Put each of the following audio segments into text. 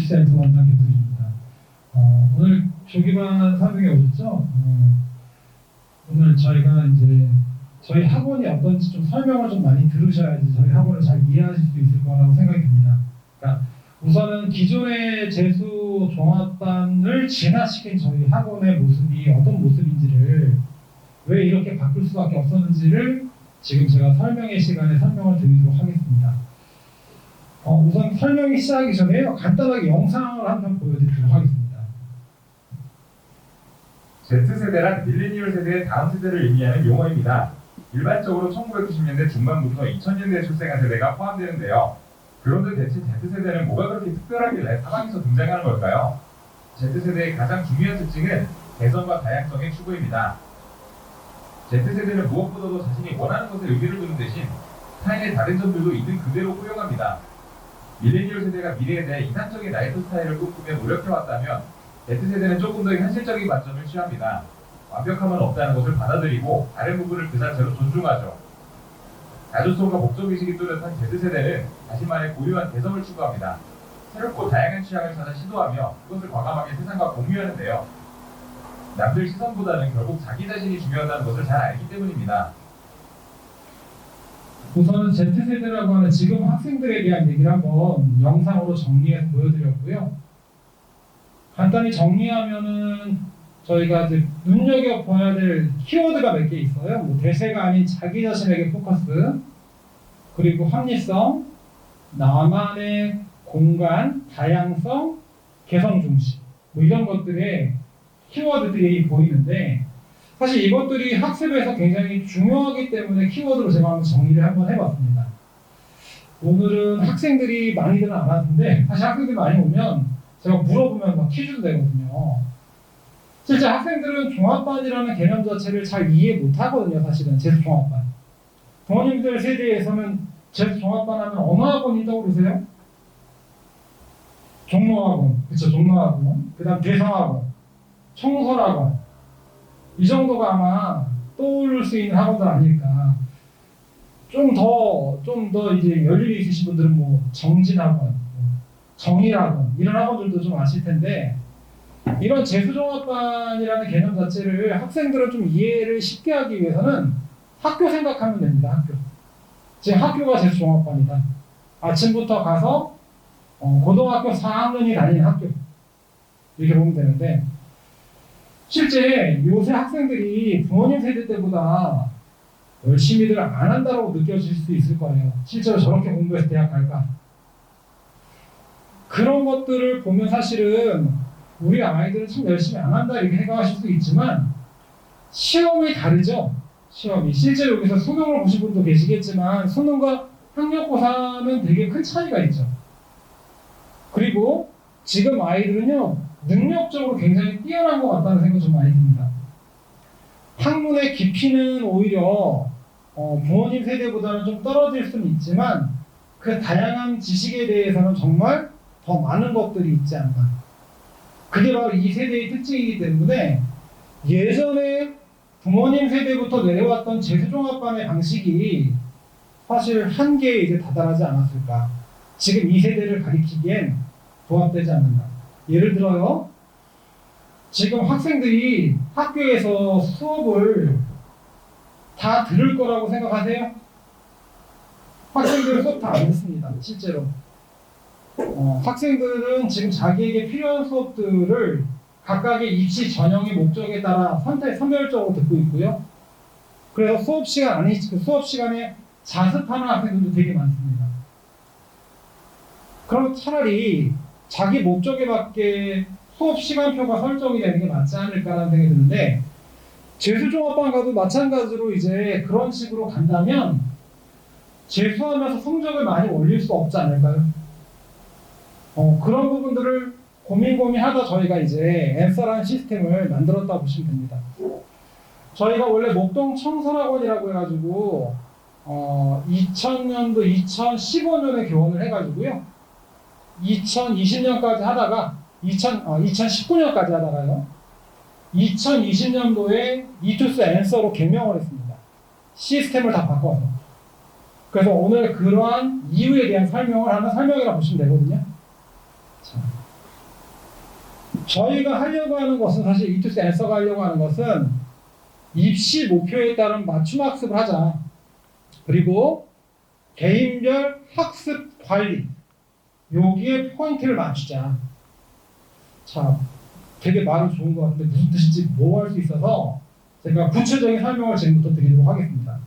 입시센터 원장 김수진입니다. 오늘 조기반 설명회 오셨죠? 오늘 저희가 이제 저희 학원이 어떤지 좀 설명을 좀 많이 들으셔야지 저희 학원을 잘 이해하실 수 있을 거라고 생각이 듭니다. 그러니까 우선은 기존의 재수 종합반을 진화시킨 저희 학원의 모습이 어떤 모습인지를 왜 이렇게 바꿀 수밖에 없었는지를 지금 제가 설명의 시간에 설명을 드리도록 하겠습니다. 우선 설명이 시작하기 전에요. 간단하게 영상을 한 편 보여드리도록 하겠습니다. Z세대란 밀레니얼 세대의 다음 세대를 의미하는 용어입니다. 일반적으로 1990년대 중반부터 2000년대에 출생한 세대가 포함되는데요. 그런데 대체 Z세대는 뭐가 그렇게 특별하길래 사방에서 등장하는 걸까요? Z세대의 가장 중요한 특징은 개성과 다양성의 추구입니다. Z세대는 무엇보다도 자신이 원하는 것에 의미를 두는 대신 타인의 다른 점들도 있는 그대로 호용합니다. 밀레니얼 세대가 미래에 대해 이상적인 라이프 스타일을 꿈꾸며 노력해왔다면 Z세대는 조금 더 현실적인 관점을 취합니다. 완벽함은 없다는 것을 받아들이고 다른 부분을 그 자체로 존중하죠. 자주성과 목적의식이 뚜렷한 Z세대는 자신만의 고유한 개성을 추구합니다. 새롭고 다양한 취향을 찾아 시도하며 그것을 과감하게 세상과 공유하는데요. 남들 시선보다는 결국 자기 자신이 중요하다는 것을 잘 알기 때문입니다. 우선은 Z세대라고 하는 지금 학생들에 대한 얘기를 한번 영상으로 정리해서 보여드렸고요. 간단히 정리하면은 저희가 이제 눈여겨봐야 될 키워드가 몇 개 있어요. 뭐 대세가 아닌 자기 자신에게 포커스, 그리고 합리성, 나만의 공간, 다양성, 개성 중심, 뭐 이런 것들의 키워드들이 보이는데 사실 이것들이 학습에서 굉장히 중요하기 때문에 키워드로 제가 한번 정리를 한번 해봤습니다. 오늘은 학생들이 많이들은 안 왔는데 사실 학생들이 많이 오면 제가 물어보면 막 퀴즈도 되거든요. 실제 학생들은 종합반이라는 개념 자체를 잘 이해 못하거든요. 사실은 재수 종합반. 부모님들 세대에서는 재수 종합반 하면 어느 학원이 떠오르세요? 종로학원, 그쵸, 종로학원. 그 다음 대성학원, 청설학원. 이 정도가 아마 떠오를 수 있는 학원들 아닐까. 좀 더 이제 열일이 있으신 분들은 뭐 정진학원, 정일학원 이런 학원들도 좀 아실 텐데 이런 재수종합반이라는 개념 자체를 학생들은 좀 이해를 쉽게 하기 위해서는 학교 생각하면 됩니다. 학교. 지금 학교가 재수종합반이다. 아침부터 가서 고등학교 4학년이 다니는 학교 이렇게 보면 되는데 실제 요새 학생들이 부모님 세대 때보다 열심히들 안 한다고 느껴질 수 있을 거예요. 실제로 저렇게 공부해서 대학 갈까? 그런 것들을 보면 사실은 우리 아이들은 참 열심히 안 한다 이렇게 생각하실 수 있지만 시험이 다르죠. 시험이 실제 여기서 수능을 보신 분도 계시겠지만 수능과 학력고사는 되게 큰 차이가 있죠. 그리고 지금 아이들은요 능력적으로 굉장히 뛰어난 것 같다는 생각이 좀 많이 듭니다. 학문의 깊이는 오히려 부모님 세대보다는 좀 떨어질 수는 있지만 그 다양한 지식에 대해서는 정말 더 많은 것들이 있지 않나. 그게 바로 이 세대의 특징이기 때문에 예전에 부모님 세대부터 내려왔던 재수종합반의 방식이 사실 한계에 이제 다다르지 않았을까. 지금 이 세대를 가리키기엔 부합되지 않는다. 예를 들어요. 지금 학생들이 학교에서 수업을 다 들을 거라고 생각하세요? 학생들은 수업 다 안 듣습니다. 실제로. 학생들은 지금 자기에게 필요한 수업들을 각각의 입시 전형의 목적에 따라 선별적으로 듣고 있고요. 그래서 수업 시간에 자습하는 학생들도 되게 많습니다. 그럼 차라리 자기 목적에 맞게 수업 시간표가 설정이 되는 게 맞지 않을까라는 생각이 드는데 재수종합반 가도 마찬가지로 이제 그런 식으로 간다면 재수하면서 성적을 많이 올릴 수 없지 않을까요? 그런 부분들을 고민하다 저희가 이제 앤서라는 시스템을 만들었다고 보시면 됩니다. 저희가 원래 목동 청설학원이라고 해가지고 2000년도 2015년에 개원을 해가지고요 2020년까지 하다가 2019년까지 하다가요 2020년도에 이투스 앤서로 개명을 했습니다. 시스템을 다 바꿔서. 그래서 오늘 그러한 이유에 대한 설명을 하는 설명이라고 보시면 되거든요. 자, 저희가 하려고 하는 것은 사실 이투스 앤서가 하려고 하는 것은 입시 목표에 따른 맞춤 학습을 하자. 그리고 개인별 학습 관리 여기에 포인트를 맞추자. 자, 되게 말이 좋은 것 같은데 무슨 뜻인지 뭐 할 수 있어서 제가 구체적인 설명을 지금부터 드리도록 하겠습니다.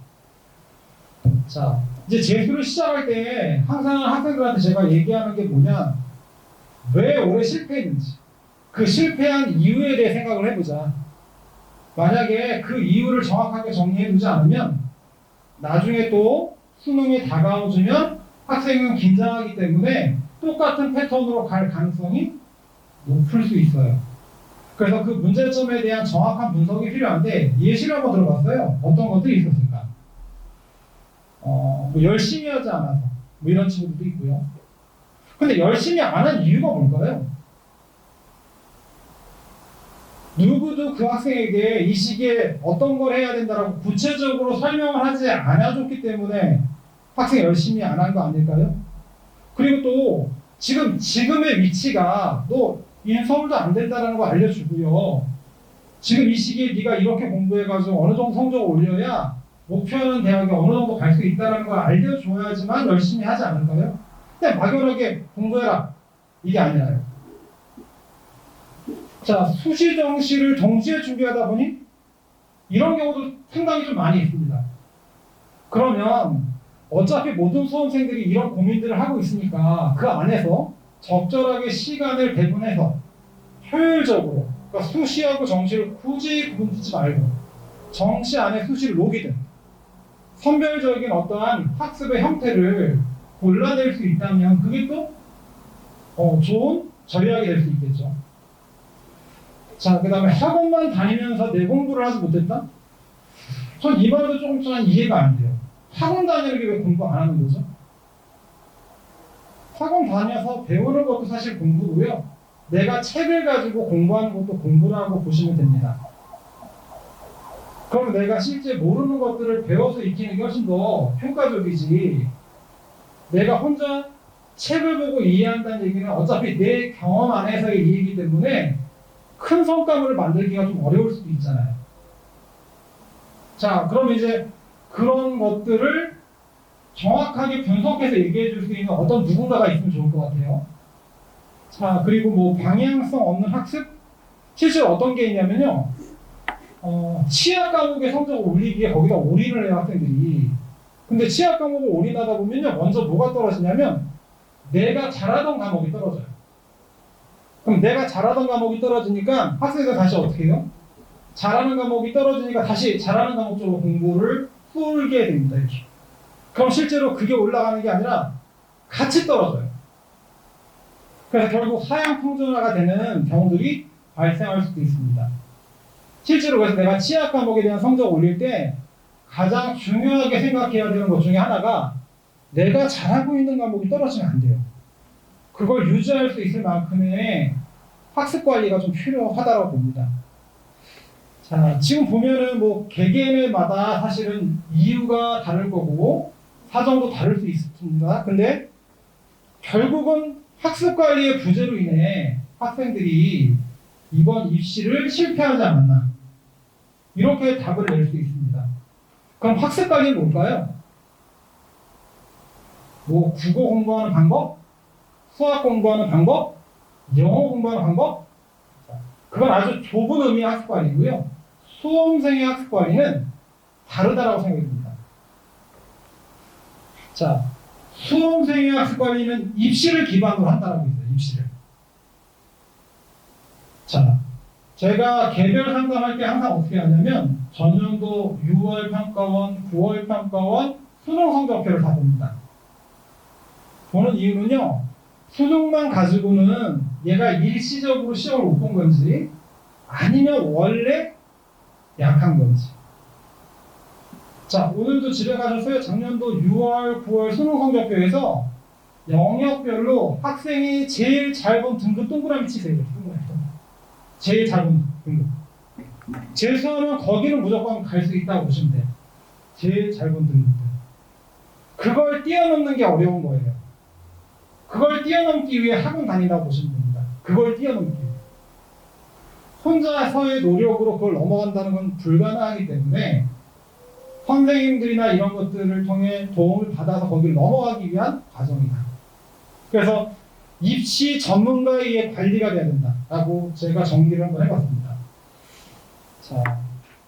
자, 이제 재수를 시작할 때 항상 학생들한테 제가 얘기하는 게 뭐냐, 왜 올해 실패했는지 그 실패한 이유에 대해 생각을 해보자. 만약에 그 이유를 정확하게 정리해두지 않으면 나중에 또 수능이 다가오면 학생은 긴장하기 때문에 똑같은 패턴으로 갈 가능성이 높을 수 있어요. 그래서 그 문제점에 대한 정확한 분석이 필요한데 예시를 한번 들어봤어요. 어떤 것들이 있었을까? 뭐 열심히 하지 않아서 뭐 이런 친구들도 있고요. 근데 열심히 안 한 이유가 뭘까요? 누구도 그 학생에게 이 시기에 어떤 걸 해야 된다라고 구체적으로 설명을 하지 않아줬기 때문에 학생이 열심히 안 한 거 아닐까요? 그리고 또 지금의 위치가 너 인서울도 안 된다라는 거 알려주고요. 지금 이 시기에 네가 이렇게 공부해가지고 어느 정도 성적을 올려야 목표하는 대학에 어느 정도 갈 수 있다는 걸 알려줘야지만 열심히 하지 않을까요? 그냥 막연하게 공부해라 이게 아니라요. 자, 수시 정시를 동시에 준비하다 보니 이런 경우도 상당히 좀 많이 있습니다. 그러면 어차피 모든 수험생들이 이런 고민들을 하고 있으니까 그 안에서 적절하게 시간을 배분해서 효율적으로, 그러니까 수시하고 정시를 굳이 구분짓지 말고 정시 안에 수시를 녹이든 선별적인 어떠한 학습의 형태를 골라낼 수 있다면 그게 또 좋은 전략이 될 수 있겠죠. 자, 그 다음에 학원만 다니면서 내 공부를 하지 못했다? 전 이 말도 조금 잘 이해가 안 돼요. 학원 다니는 게 왜 공부 안 하는 거죠? 학원 다녀서 배우는 것도 사실 공부고요. 내가 책을 가지고 공부하는 것도 공부라고 보시면 됩니다. 그럼 내가 실제 모르는 것들을 배워서 익히는 게 훨씬 더 효과적이지. 내가 혼자 책을 보고 이해한다는 얘기는 어차피 내 경험 안에서의 이해이기 때문에 큰 성과물을 만들기가 좀 어려울 수도 있잖아요. 자, 그럼 이제 그런 것들을 정확하게 분석해서 얘기해 줄 수 있는 어떤 누군가가 있으면 좋을 것 같아요. 자, 그리고 뭐 방향성 없는 학습? 실제로 어떤 게 있냐면요. 치아 과목의 성적을 올리기에 거기다 올인을 해요, 학생들이. 근데 치아 과목을 올인하다 보면요. 먼저 뭐가 떨어지냐면 내가 잘하던 과목이 떨어져요. 그럼 내가 잘하던 과목이 떨어지니까 학생들 다시 어떻게 해요? 잘하는 과목이 떨어지니까 다시 잘하는 과목 쪽으로 공부를 쏠게 됩니다. 이렇게. 그럼 실제로 그게 올라가는 게 아니라 같이 떨어져요. 그래서 결국 하향 평준화가 되는 경우들이 발생할 수도 있습니다. 실제로 그래서 내가 치아 과목에 대한 성적을 올릴 때 가장 중요하게 생각해야 되는 것 중에 하나가 내가 잘하고 있는 과목이 떨어지면 안 돼요. 그걸 유지할 수 있을 만큼의 학습 관리가 좀 필요하다고 봅니다. 자, 지금 보면은 뭐 개개인마다 사실은 이유가 다를 거고 사정도 다를 수 있습니다. 근데 결국은 학습 관리의 부재로 인해 학생들이 이번 입시를 실패하지 않았나, 이렇게 답을 낼 수 있습니다. 그럼 학습 관리는 뭘까요? 뭐 국어 공부하는 방법, 수학 공부하는 방법, 영어 공부하는 방법? 그건 아주 좁은 의미의 학습 관리고요. 수험생의 학습 관리는 다르다라고 생각이 듭니다. 자, 수험생의 학습 관리는 입시를 기반으로 한다라고 있어요. 입시를. 자, 제가 개별 상담할 때 항상 어떻게 하냐면 전년도 6월 평가원, 9월 평가원, 수능 성적표를 다 봅니다. 보는 이유는요, 수능만 가지고는 얘가 일시적으로 시험을 못 본 건지 아니면 원래 약한 건지. 자, 오늘도 집에 가셔서요, 작년도 6월, 9월 수능 성적표에서 영역별로 학생이 제일 잘 본 등급 동그라미 치세요. 제일 잘 본 등급. 재수하면 거기는 무조건 갈 수 있다고 보시면 돼요. 제일 잘 본 등급들. 그걸 뛰어넘는 게 어려운 거예요. 그걸 뛰어넘기 위해 학원 다닌다고 보시면 됩니다. 그걸 뛰어넘기 위해. 혼자서의 노력으로 그걸 넘어간다는 건 불가능하기 때문에 선생님들이나 이런 것들을 통해 도움을 받아서 거기를 넘어가기 위한 과정이다. 그래서 입시 전문가에 의해 관리가 돼야 된다라고 제가 정리를 한번 해봤습니다. 자,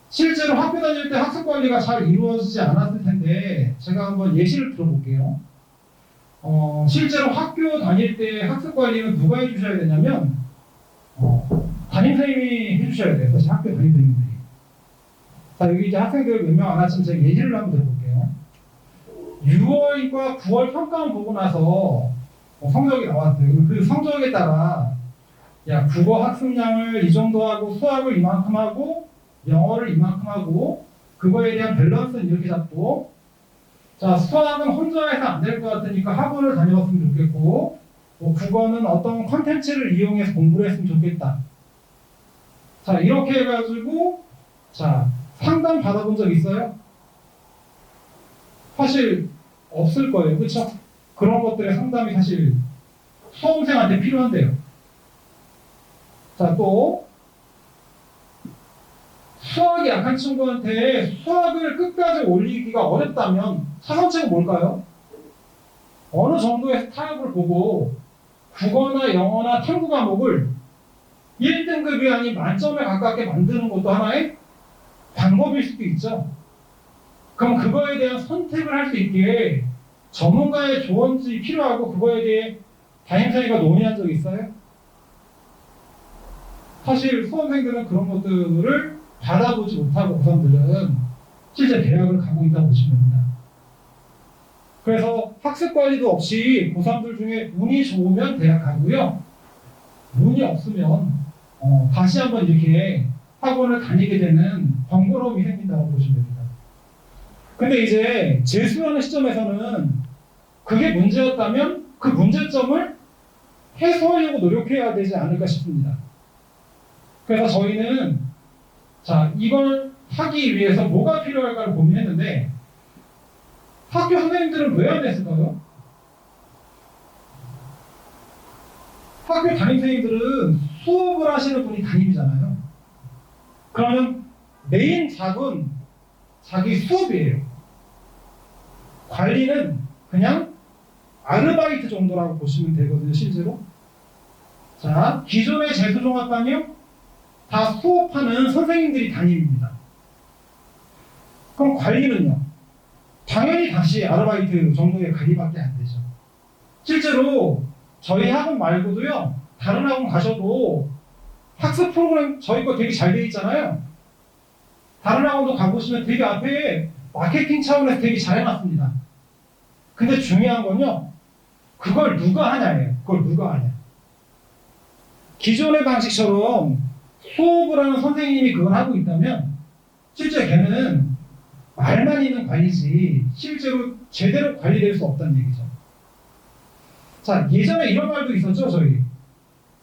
실제로 학교 다닐 때 학습 관리가 잘 이루어지지 않았을 텐데 제가 한번 예시를 들어볼게요. 실제로 학교 다닐 때 학습 관리는 누가 해주셔야 되냐면 담임 선생님이 해주셔야 돼요. 사실 학교 담임 선생님들이. 자, 여기 이제 학생들 몇 명 안 왔지만 제가 예시를 한번 들어볼게요. 6월과 9월 평가원 보고 나서 성적이 나왔어요. 그럼 그 성적에 따라 야, 국어 학습량을 이 정도 하고 수학을 이만큼 하고 영어를 이만큼 하고 그거에 대한 밸런스는 이렇게 잡고 자, 수학은 혼자 해서 안 될 것 같으니까 학원을 다녀왔으면 좋겠고 국어는 어떤 컨텐츠를 이용해서 공부를 했으면 좋겠다. 자, 이렇게 해가지고 자, 상담 받아본 적 있어요? 사실 없을 거예요. 그렇죠? 그런 것들의 상담이 사실 수험생한테 필요한데요. 자, 또 수학이 약한 친구한테 수학을 끝까지 올리기가 어렵다면 차선책은 뭘까요? 어느 정도의 타협을 보고 국어나 영어나 탐구 과목을 1등급이 아닌 만점에 가깝게 만드는 것도 하나의 방법일 수도 있죠. 그럼 그거에 대한 선택을 할 수 있게 전문가의 조언이 필요하고 그거에 대해 담임선생님과 논의한 적 있어요? 사실 수험생들은 그런 것들을 받아보지 못하고 고3들은 실제 대학을 가고 있다고 보시면 됩니다. 그래서 학습 관리도 없이 고3들 중에 운이 좋으면 대학 가고요. 운이 없으면 다시 한번 이렇게 학원을 다니게 되는 번거로움이 생긴다고 보시면 됩니다. 근데 이제 재수하는 시점에서는 그게 문제였다면 그 문제점을 해소하려고 노력해야 되지 않을까 싶습니다. 그래서 저희는 자, 이걸 하기 위해서 뭐가 필요할까를 고민했는데 학교 선생님들은 왜 안 했을까요? 학교 담임 선생님들은 수업을 하시는 분이 담임이잖아요. 그러면 메인 잡은 자기 수업이에요. 관리는 그냥 아르바이트 정도라고 보시면 되거든요, 실제로. 자, 기존의 재수종합반이요? 다 수업하는 선생님들이 담임입니다. 그럼 관리는요? 당연히 다시 아르바이트 정도의 관리밖에 안 되죠. 실제로 저희 학원 말고도요, 다른 학원 가셔도 학습 프로그램 저희 거 되게 잘 돼 있잖아요. 다른 학원도 가보시면 되게 앞에 마케팅 차원에서 되게 잘 해놨습니다. 근데 중요한 건요, 그걸 누가 하냐예요. 그걸 누가 하냐. 기존의 방식처럼 수업을 하는 선생님이 그걸 하고 있다면 실제 걔는 말만 있는 관리지 실제로 제대로 관리될 수 없다는 얘기죠. 자, 예전에 이런 말도 있었죠. 저희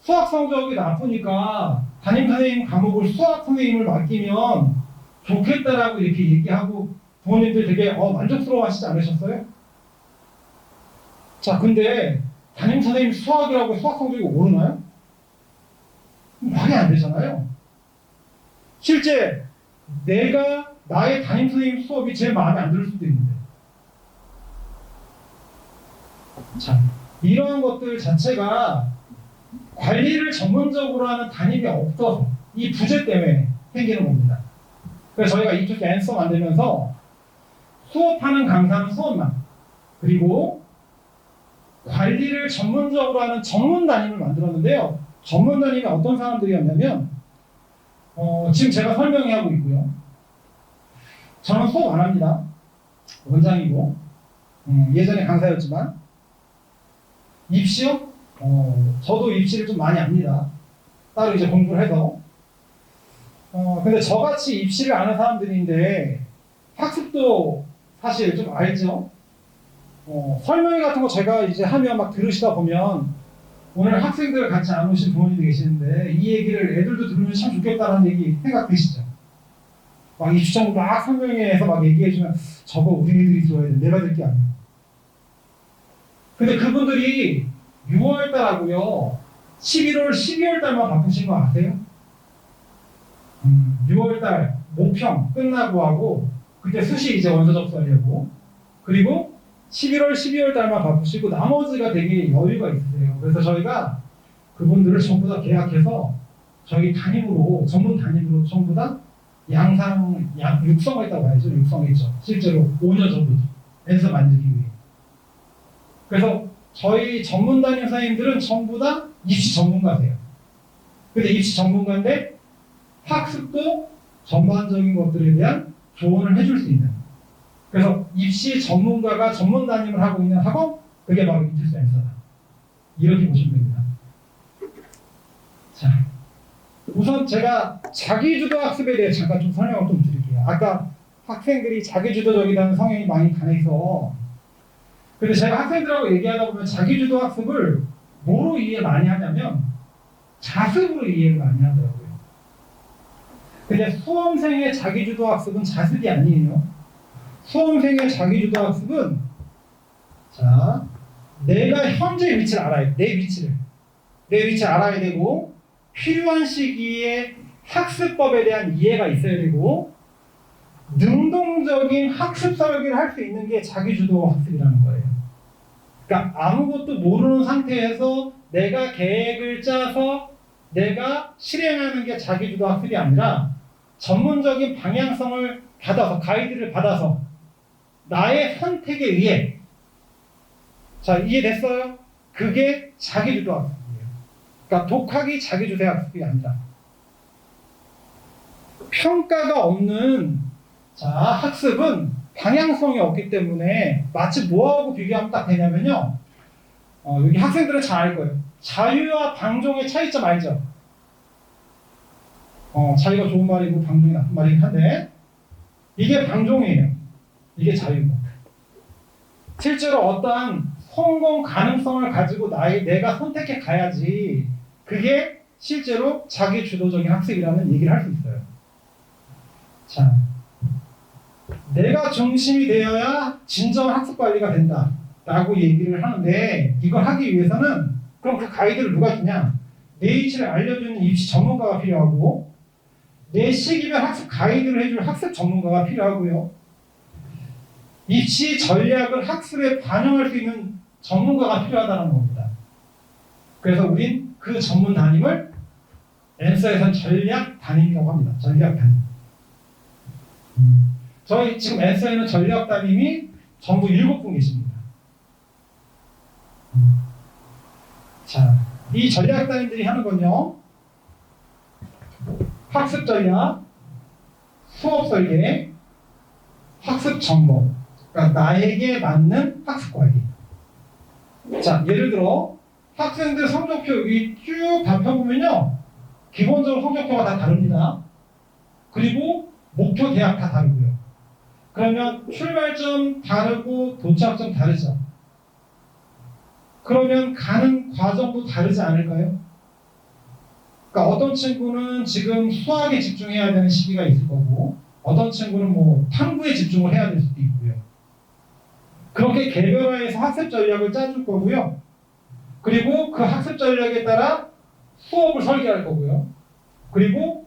수학 성적이 나쁘니까 담임 선생님 과목을 수학 선생님을 맡기면 좋겠다라고 이렇게 얘기하고 부모님들 되게 만족스러워 하시지 않으셨어요? 자, 근데 담임 선생님 수학이라고 수학 성적이 오르나요? 말이 안 되잖아요. 실제 내가 나의 담임 선생님 수업이 제 마음에 안 들 수도 있는데. 자, 이러한 것들 자체가 관리를 전문적으로 하는 담임이 없어서 이 부재 때문에 생기는 겁니다. 그래서 저희가 이쪽 앤서 만들면서 수업하는 강사는 수업만, 그리고 관리를 전문적으로 하는 전문 담임을 만들었는데요. 전문 담임이 어떤 사람들이었냐면 지금 제가 설명해 하고 있고요. 저는 수업 안 합니다. 원장이고 예전에 강사였지만 입시요? 저도 입시를 좀 많이 합니다. 따로 이제 공부를 해서. 근데 저같이 입시를 아는 사람들인데 학습도 사실 좀 알죠. 설명회 같은 거 제가 이제 하면 막 들으시다 보면 오늘 학생들 같이 안 오신 부모님들 계시는데 이 얘기를 애들도 들으면 참 좋겠다는 얘기 생각되시죠? 막 입시정보 막 설명회에서 막 얘기해주면 저거 우리 애들이 들어야 돼. 내가 될 게 아니야. 근데 그분들이 6월달하고요 11월, 12월달만 바쁘신 거 아세요? 6월달 목평 끝나고 하고 그때 수시 이제 원서 접수하려고 그리고 11월, 12월 달만 바쁘시고 나머지가 되게 여유가 있으세요. 그래서 저희가 그분들을 전부 다 계약해서 저희 담임으로 전문 담임으로 전부 다 육성했다고 해야죠. 육성했죠. 실제로 5년 전부터 엔서 만들기 위해. 그래서 저희 전문 담임 선생님들은 전부 다 입시 전문가세요. 근데 입시 전문가인데 학습도 전반적인 것들에 대한 조언을 해줄 수 있는. 그래서 입시 전문가가 전문 담임을 하고 있는 학원, 그게 바로 이투스 엔서다. 이렇게 보시면 됩니다. 자, 우선 제가 자기주도 학습에 대해 잠깐 좀 설명을 좀 드릴게요. 아까 학생들이 자기주도적이라는 성향이 많이 강해서 근데 제가 학생들하고 얘기하다 보면 자기주도 학습을 뭐로 이해 많이 하냐면 자습으로 이해를 많이 하더라고요. 근데 수험생의 자기주도 학습은 자습이 아니에요. 수험생의 자기주도 학습은 자, 내가 현재 위치를 알아야 돼. 내 위치를 알아야 되고 필요한 시기에 학습법에 대한 이해가 있어야 되고 능동적인 학습 설계를 할 수 있는 게 자기주도 학습이라는 거예요. 그러니까 아무것도 모르는 상태에서 내가 계획을 짜서 내가 실행하는 게 자기주도 학습이 아니라 전문적인 방향성을 받아서 가이드를 받아서 나의 선택에 의해 자 이해됐어요? 그게 자기주도 학습이에요. 그러니까 독학이 자기주도 학습이 아니라 평가가 없는 자 학습은 방향성이 없기 때문에 마치 뭐하고 비교하면 딱 되냐면요. 여기 학생들은 잘 알 거예요. 자유와 방종의 차이점 알죠? 자유가 좋은 말이고 방종이 나쁜 말이긴 한데 이게 방종이에요. 이게 자유고. 실제로 어떠한 성공 가능성을 가지고 내가 선택해 가야지 그게 실제로 자기 주도적인 학습이라는 얘기를 할 수 있어요. 자, 내가 중심이 되어야 진정한 학습 관리가 된다 라고 얘기를 하는데 이걸 하기 위해서는 그럼 그 가이드를 누가 주냐? 내 위치를 알려주는 입시 전문가가 필요하고 내 시기별 학습 가이드를 해줄 학습 전문가가 필요하고요. 입시 전략을 학습에 반영할 수 있는 전문가가 필요하다는 겁니다. 그래서 우린 그 전문 담임을 엔서에서는 전략 담임이라고 합니다. 전략 담임. 저희 지금 엔서에는 전략 담임이 전부 7분 계십니다. 자, 이 전략 담임들이 하는 건요. 학습 전략, 수업 설계, 학습 정보. 그러니까 나에게 맞는 학습 관리. 자, 예를 들어 학생들 성적표 여기 쭉 다 펴보면요. 기본적으로 성적표가 다 다릅니다. 그리고 목표 대학 다 다르고요. 그러면 출발점 다르고 도착점 다르죠. 그러면 가는 과정도 다르지 않을까요? 그러니까 어떤 친구는 지금 수학에 집중해야 되는 시기가 있을 거고 어떤 친구는 뭐 탐구에 집중을 해야 될 수도 있고요. 그렇게 개별화해서 학습 전략을 짜줄 거고요. 그리고 그 학습 전략에 따라 수업을 설계할 거고요. 그리고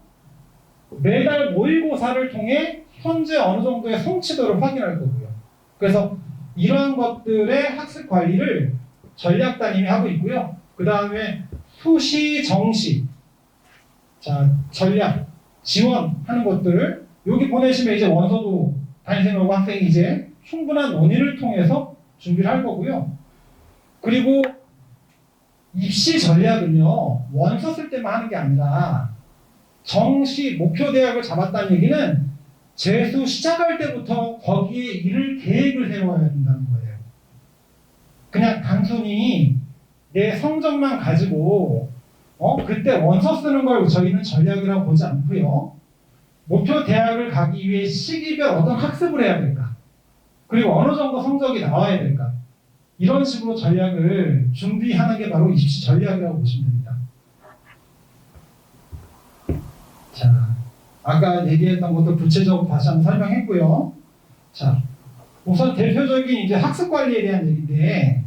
매달 모의고사를 통해 현재 어느 정도의 성취도를 확인할 거고요. 그래서 이러한 것들의 학습 관리를 전략 담임이 하고 있고요. 그 다음에 수시, 정시, 자 전략, 지원하는 것들 여기 보내시면 이제 원서도 담임선생님하고 학생이 이제 충분한 논의를 통해서 준비를 할 거고요. 그리고 입시 전략은요 원서 쓸 때만 하는 게 아니라 정시 목표 대학을 잡았다는 얘기는 재수 시작할 때부터 거기에 이를 계획을 세워야 된다는 거예요. 그냥 단순히 내 성적만 가지고 그때 원서 쓰는 걸 저희는 전략이라고 보지 않고요. 목표 대학을 가기 위해 시기별 어떤 학습을 해야 될까? 그리고 어느 정도 성적이 나와야 될까? 이런 식으로 전략을 준비하는 게 바로 입시 전략이라고 보시면 됩니다. 자, 아까 얘기했던 것도 구체적으로 다시 한번 설명했고요. 자, 우선 대표적인 이제 학습 관리에 대한 얘기인데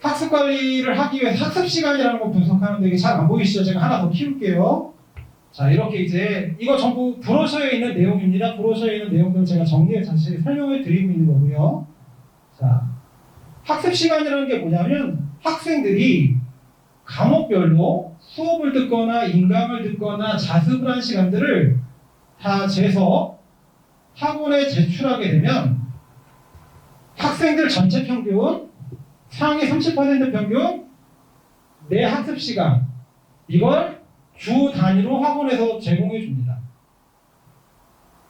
학습 관리를 하기 위해 학습 시간이라는 걸 분석하는데 이게 잘 안 보이시죠? 제가 하나 더 키울게요. 자, 이렇게 이제 이거 전부 브로셔에 있는 내용입니다. 브로셔에 있는 내용들 제가 정리해 다시 설명을 드리고 있는 거고요. 자, 학습 시간이라는 게 뭐냐면 학생들이 과목별로 수업을 듣거나 인강을 듣거나 자습을 한 시간들을 다 재서 학원에 제출하게 되면 학생들 전체 평균, 상위 30% 평균, 내 학습 시간 이걸 주 단위로 학원에서 제공해 줍니다.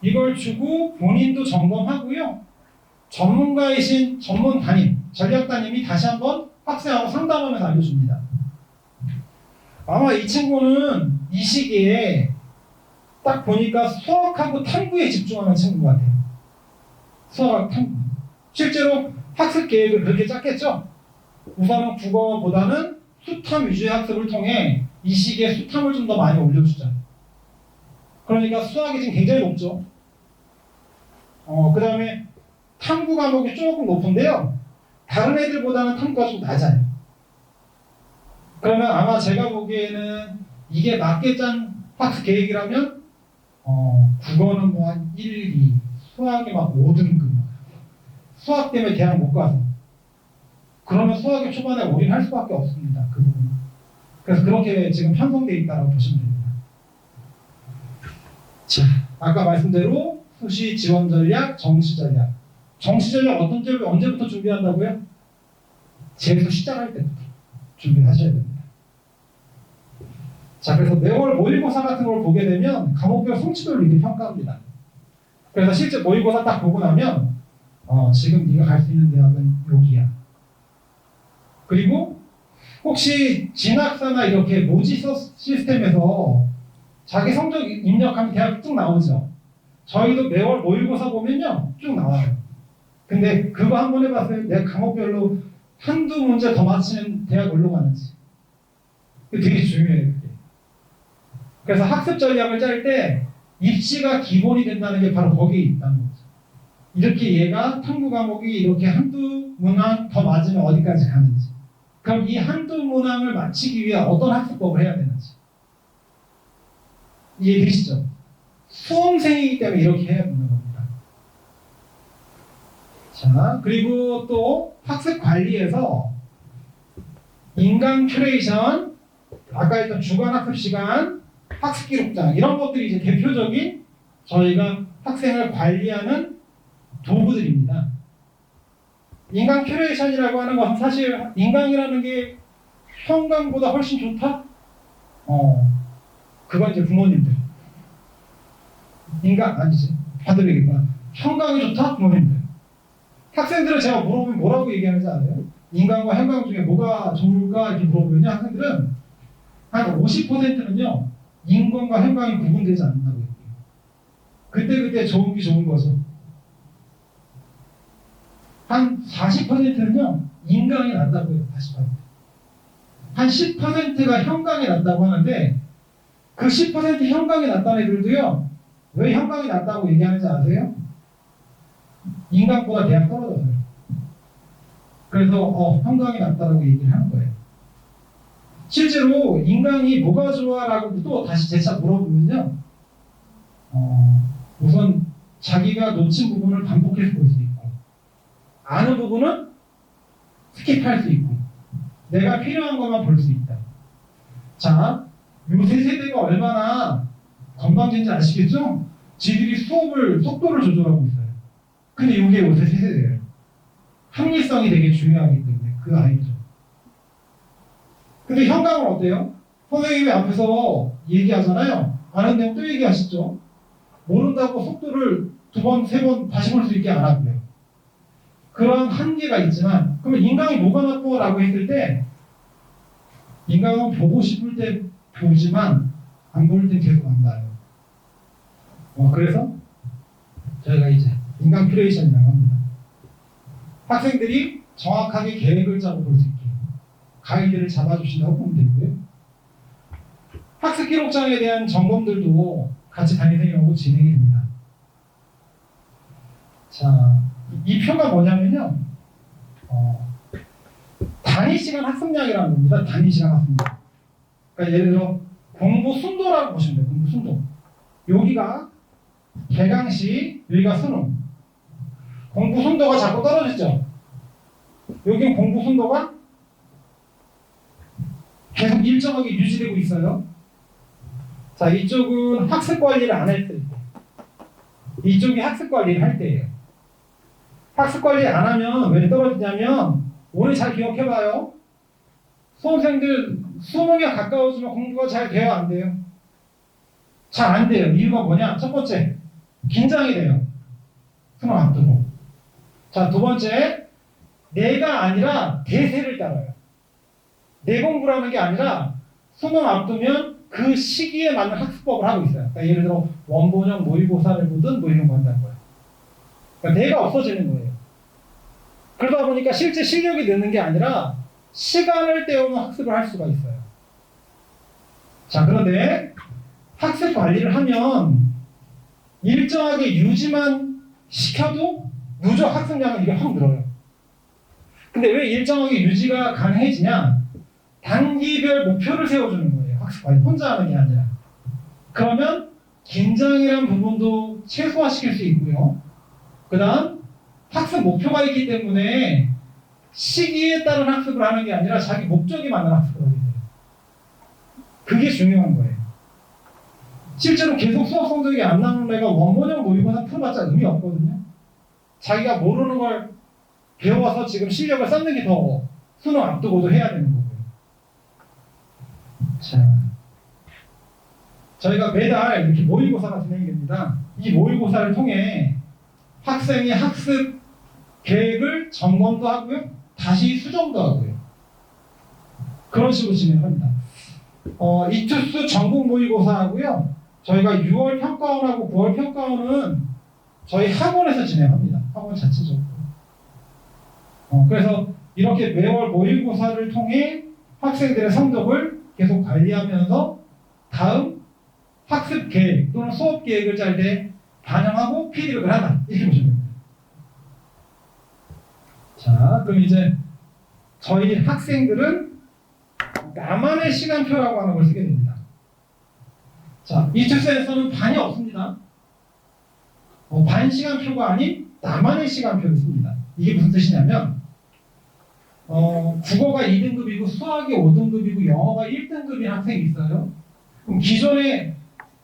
이걸 주고 본인도 점검하고요. 전문가이신 전문 담임, 전략 담임이 다시 한번 학생하고 상담하면서 알려줍니다. 아마 이 친구는 이 시기에 딱 보니까 수학하고 탐구에 집중하는 친구 같아요. 수학하고 탐구. 실제로 학습 계획을 그렇게 짰겠죠? 우선은 국어보다는 수탐 위주의 학습을 통해 이 시기에 수탐을 좀 더 많이 올려주자. 그러니까 수학이 지금 굉장히 높죠. 그 다음에 탐구 과목이 조금 높은데요. 다른 애들보다는 탐구가 좀 낮아요. 그러면 아마 제가 보기에는 이게 맞게 짠 학습 계획이라면 국어는 뭐 한 1, 2, 수학이 막 5등급. 수학 때문에 대학 못 가서. 그러면 수학에 초반에 올인할 수밖에 없습니다. 그 부분. 그래서 그렇게 지금 편성되어 있다고 보시면 됩니다. 자, 아까 말씀대로 수시 지원 전략, 정시 전략. 정시 전략 언제부터 준비한다고요? 재수 시작할 때부터 준비하셔야 됩니다. 자, 그래서 매월 모의고사 같은 걸 보게 되면 과목별 성취도를 이렇게 평가합니다. 그래서 실제 모의고사 딱 보고 나면 지금 네가 갈 수 있는 대학은 여기야. 그리고 혹시 진학사나 이렇게 모지 시스템에서 자기 성적 입력하면 대학 쭉 나오죠. 저희도 매월 모의고사 보면요 쭉 나와요. 근데 그거 한번 해봤어요. 내 과목별로 한두 문제 더 맞히는 대학 어디로 가는지. 그게 되게 중요해요. 그게. 그래서 학습 전략을 짤 때 입시가 기본이 된다는 게 바로 거기에 있다는 거죠. 이렇게 얘가 탐구 과목이 이렇게 한두 문항 더 맞으면 어디까지 가는지. 그럼 이 한두 문항을 맞히기 위해 어떤 학습법을 해야 되는지. 이해되시죠? 수험생이기 때문에 이렇게 해야 되는 겁니다. 자, 그리고 또 학습 관리에서 인강 큐레이션, 아까 했던 주간 학습 시간, 학습 기록장 이런 것들이 이제 대표적인 저희가 학생을 관리하는 도구들입니다. 인강 큐레이션이라고 하는 것은 사실 인강이라는 게 형강보다 훨씬 좋다? 그건 이제 부모님들. 인강 아니지. 받으려겠구나. 형강이 좋다? 부모님들. 학생들은 제가 물어보면 뭐라고 얘기하는지 알아요? 인강과 형강 중에 뭐가 좋을까? 이렇게 물어보면요. 학생들은 한 50%는요. 인강과 형강이 구분되지 않는다고 얘기해요. 그때 좋은 게 좋은 거죠. 한 40%는요. 인강이 낫다고 해요. 40%. 한 10%가 형강이 낫다고 하는데 그 10% 형강이 낫다는 애들도요. 왜 형강이 낫다고 얘기하는지 아세요? 인강보다 대학 떨어져서요. 그래서 형강이 낫다라고 얘기를 하는 거예요. 실제로 인강이 뭐가 좋아라고 또 다시 재차 물어보면요. 우선 자기가 놓친 부분을 반복해서 볼 수 있고 아는 부분은 스킵할 수 있고 내가 필요한 것만 볼 수 있다. 자, 요새 세대가 얼마나 건방진지 아시겠죠? 지들이 수업을 속도를 조절하고 있어요. 근데 이게 요새 세대예요. 합리성이 되게 중요하기 때문에 그 아이죠. 근데 형광은 어때요? 선생님이 앞에서 얘기하잖아요. 아는 내용 또 얘기하시죠. 모른다고 속도를 2번, 3번 다시 볼 수 있게 안 하고요. 그런 한계가 있지만 그러면 인강이 뭐가 낫고 라고 했을 때 인강은 보고 싶을 때 보지만 안 볼 때 계속 안 봐요. 그래서 저희가 이제 인강 큐레이션이라고 합니다. 학생들이 정확하게 계획을 짜고 볼 수 있게 가이드를 잡아주신다고 보면 되고요. 학습 기록장에 대한 점검들도 같이 담임선생님하고 진행이 됩니다. 자, 이 표가 뭐냐면요. 단위 시간 학습량이라는 겁니다. 단위 시간 학습량. 그러니까 예를 들어 공부 순도라고 보시면 돼요. 공부 순도. 여기가 개강시, 여기가 수능. 공부 순도가 자꾸 떨어지죠. 여긴 공부 순도가 계속 일정하게 유지되고 있어요. 자, 이쪽은 학습 관리를 안 할 때. 이쪽이 학습 관리를 할 때예요. 학습 관리 안 하면 왜 떨어지냐면, 오늘 잘 기억해봐요. 수험생들 수능에 가까워지면 공부가 잘 돼요, 안 돼요? 잘 안 돼요. 이유가 뭐냐? 첫 번째, 긴장이 돼요. 수능 앞두고. 자, 두 번째, 내가 아니라 대세를 따라요. 내 공부라는 게 아니라 수능 앞두면 그 시기에 맞는 학습법을 하고 있어요. 그러니까 예를 들어 원본형 모의고사를 보든 뭐 이런 거 한다는 거예요. 그러니까 내가 없어지는 거예요. 그러다 보니까 실제 실력이 느는 게 아니라 시간을 때우는 학습을 할 수가 있어요. 자, 그런데 학습 관리를 하면 일정하게 유지만 시켜도 누적 학습량은 이게 확 늘어요. 근데 왜 일정하게 유지가 가능해지냐? 단기별 목표를 세워주는 거예요. 학습 관리 혼자 하는 게 아니라. 그러면 긴장이라는 부분도 최소화시킬 수 있고요. 그 다음 학습 목표가 있기 때문에 시기에 따른 학습을 하는 게 아니라 자기 목적에 맞는 학습을 하게 돼요. 그게 중요한 거예요. 실제로 계속 수학 성적이 안 나오는 애가 원본형 모의고사 풀어봤자 의미 없거든요. 자기가 모르는 걸 배워서 지금 실력을 쌓는 게 더 수능 앞두고도 해야 되는 거고요. 자, 저희가 매달 이렇게 모의고사가 진행이 됩니다. 이 모의고사를 통해 학생의 학습 계획을 점검도 하고요. 다시 수정도 하고요. 그런 식으로 진행합니다. 이투스 전국 모의고사하고요. 저희가 6월 평가원하고 9월 평가원은 저희 학원에서 진행합니다. 학원 자체적으로. 그래서 이렇게 매월 모의고사를 통해 학생들의 성적을 계속 관리하면서 다음 학습 계획 또는 수업 계획을 짤 때 반영하고 피드백을 한다. 이렇게 보시면 됩니다. 자, 그럼 이제 저희 학생들은 나만의 시간표라고 하는 걸 쓰게 됩니다. 자, 이투스에서는 반이 없습니다. 반 시간표가 아닌 나만의 시간표를 씁니다. 이게 무슨 뜻이냐면 국어가 2등급이고 수학이 5등급이고 영어가 1등급인 학생이 있어요. 그럼 기존에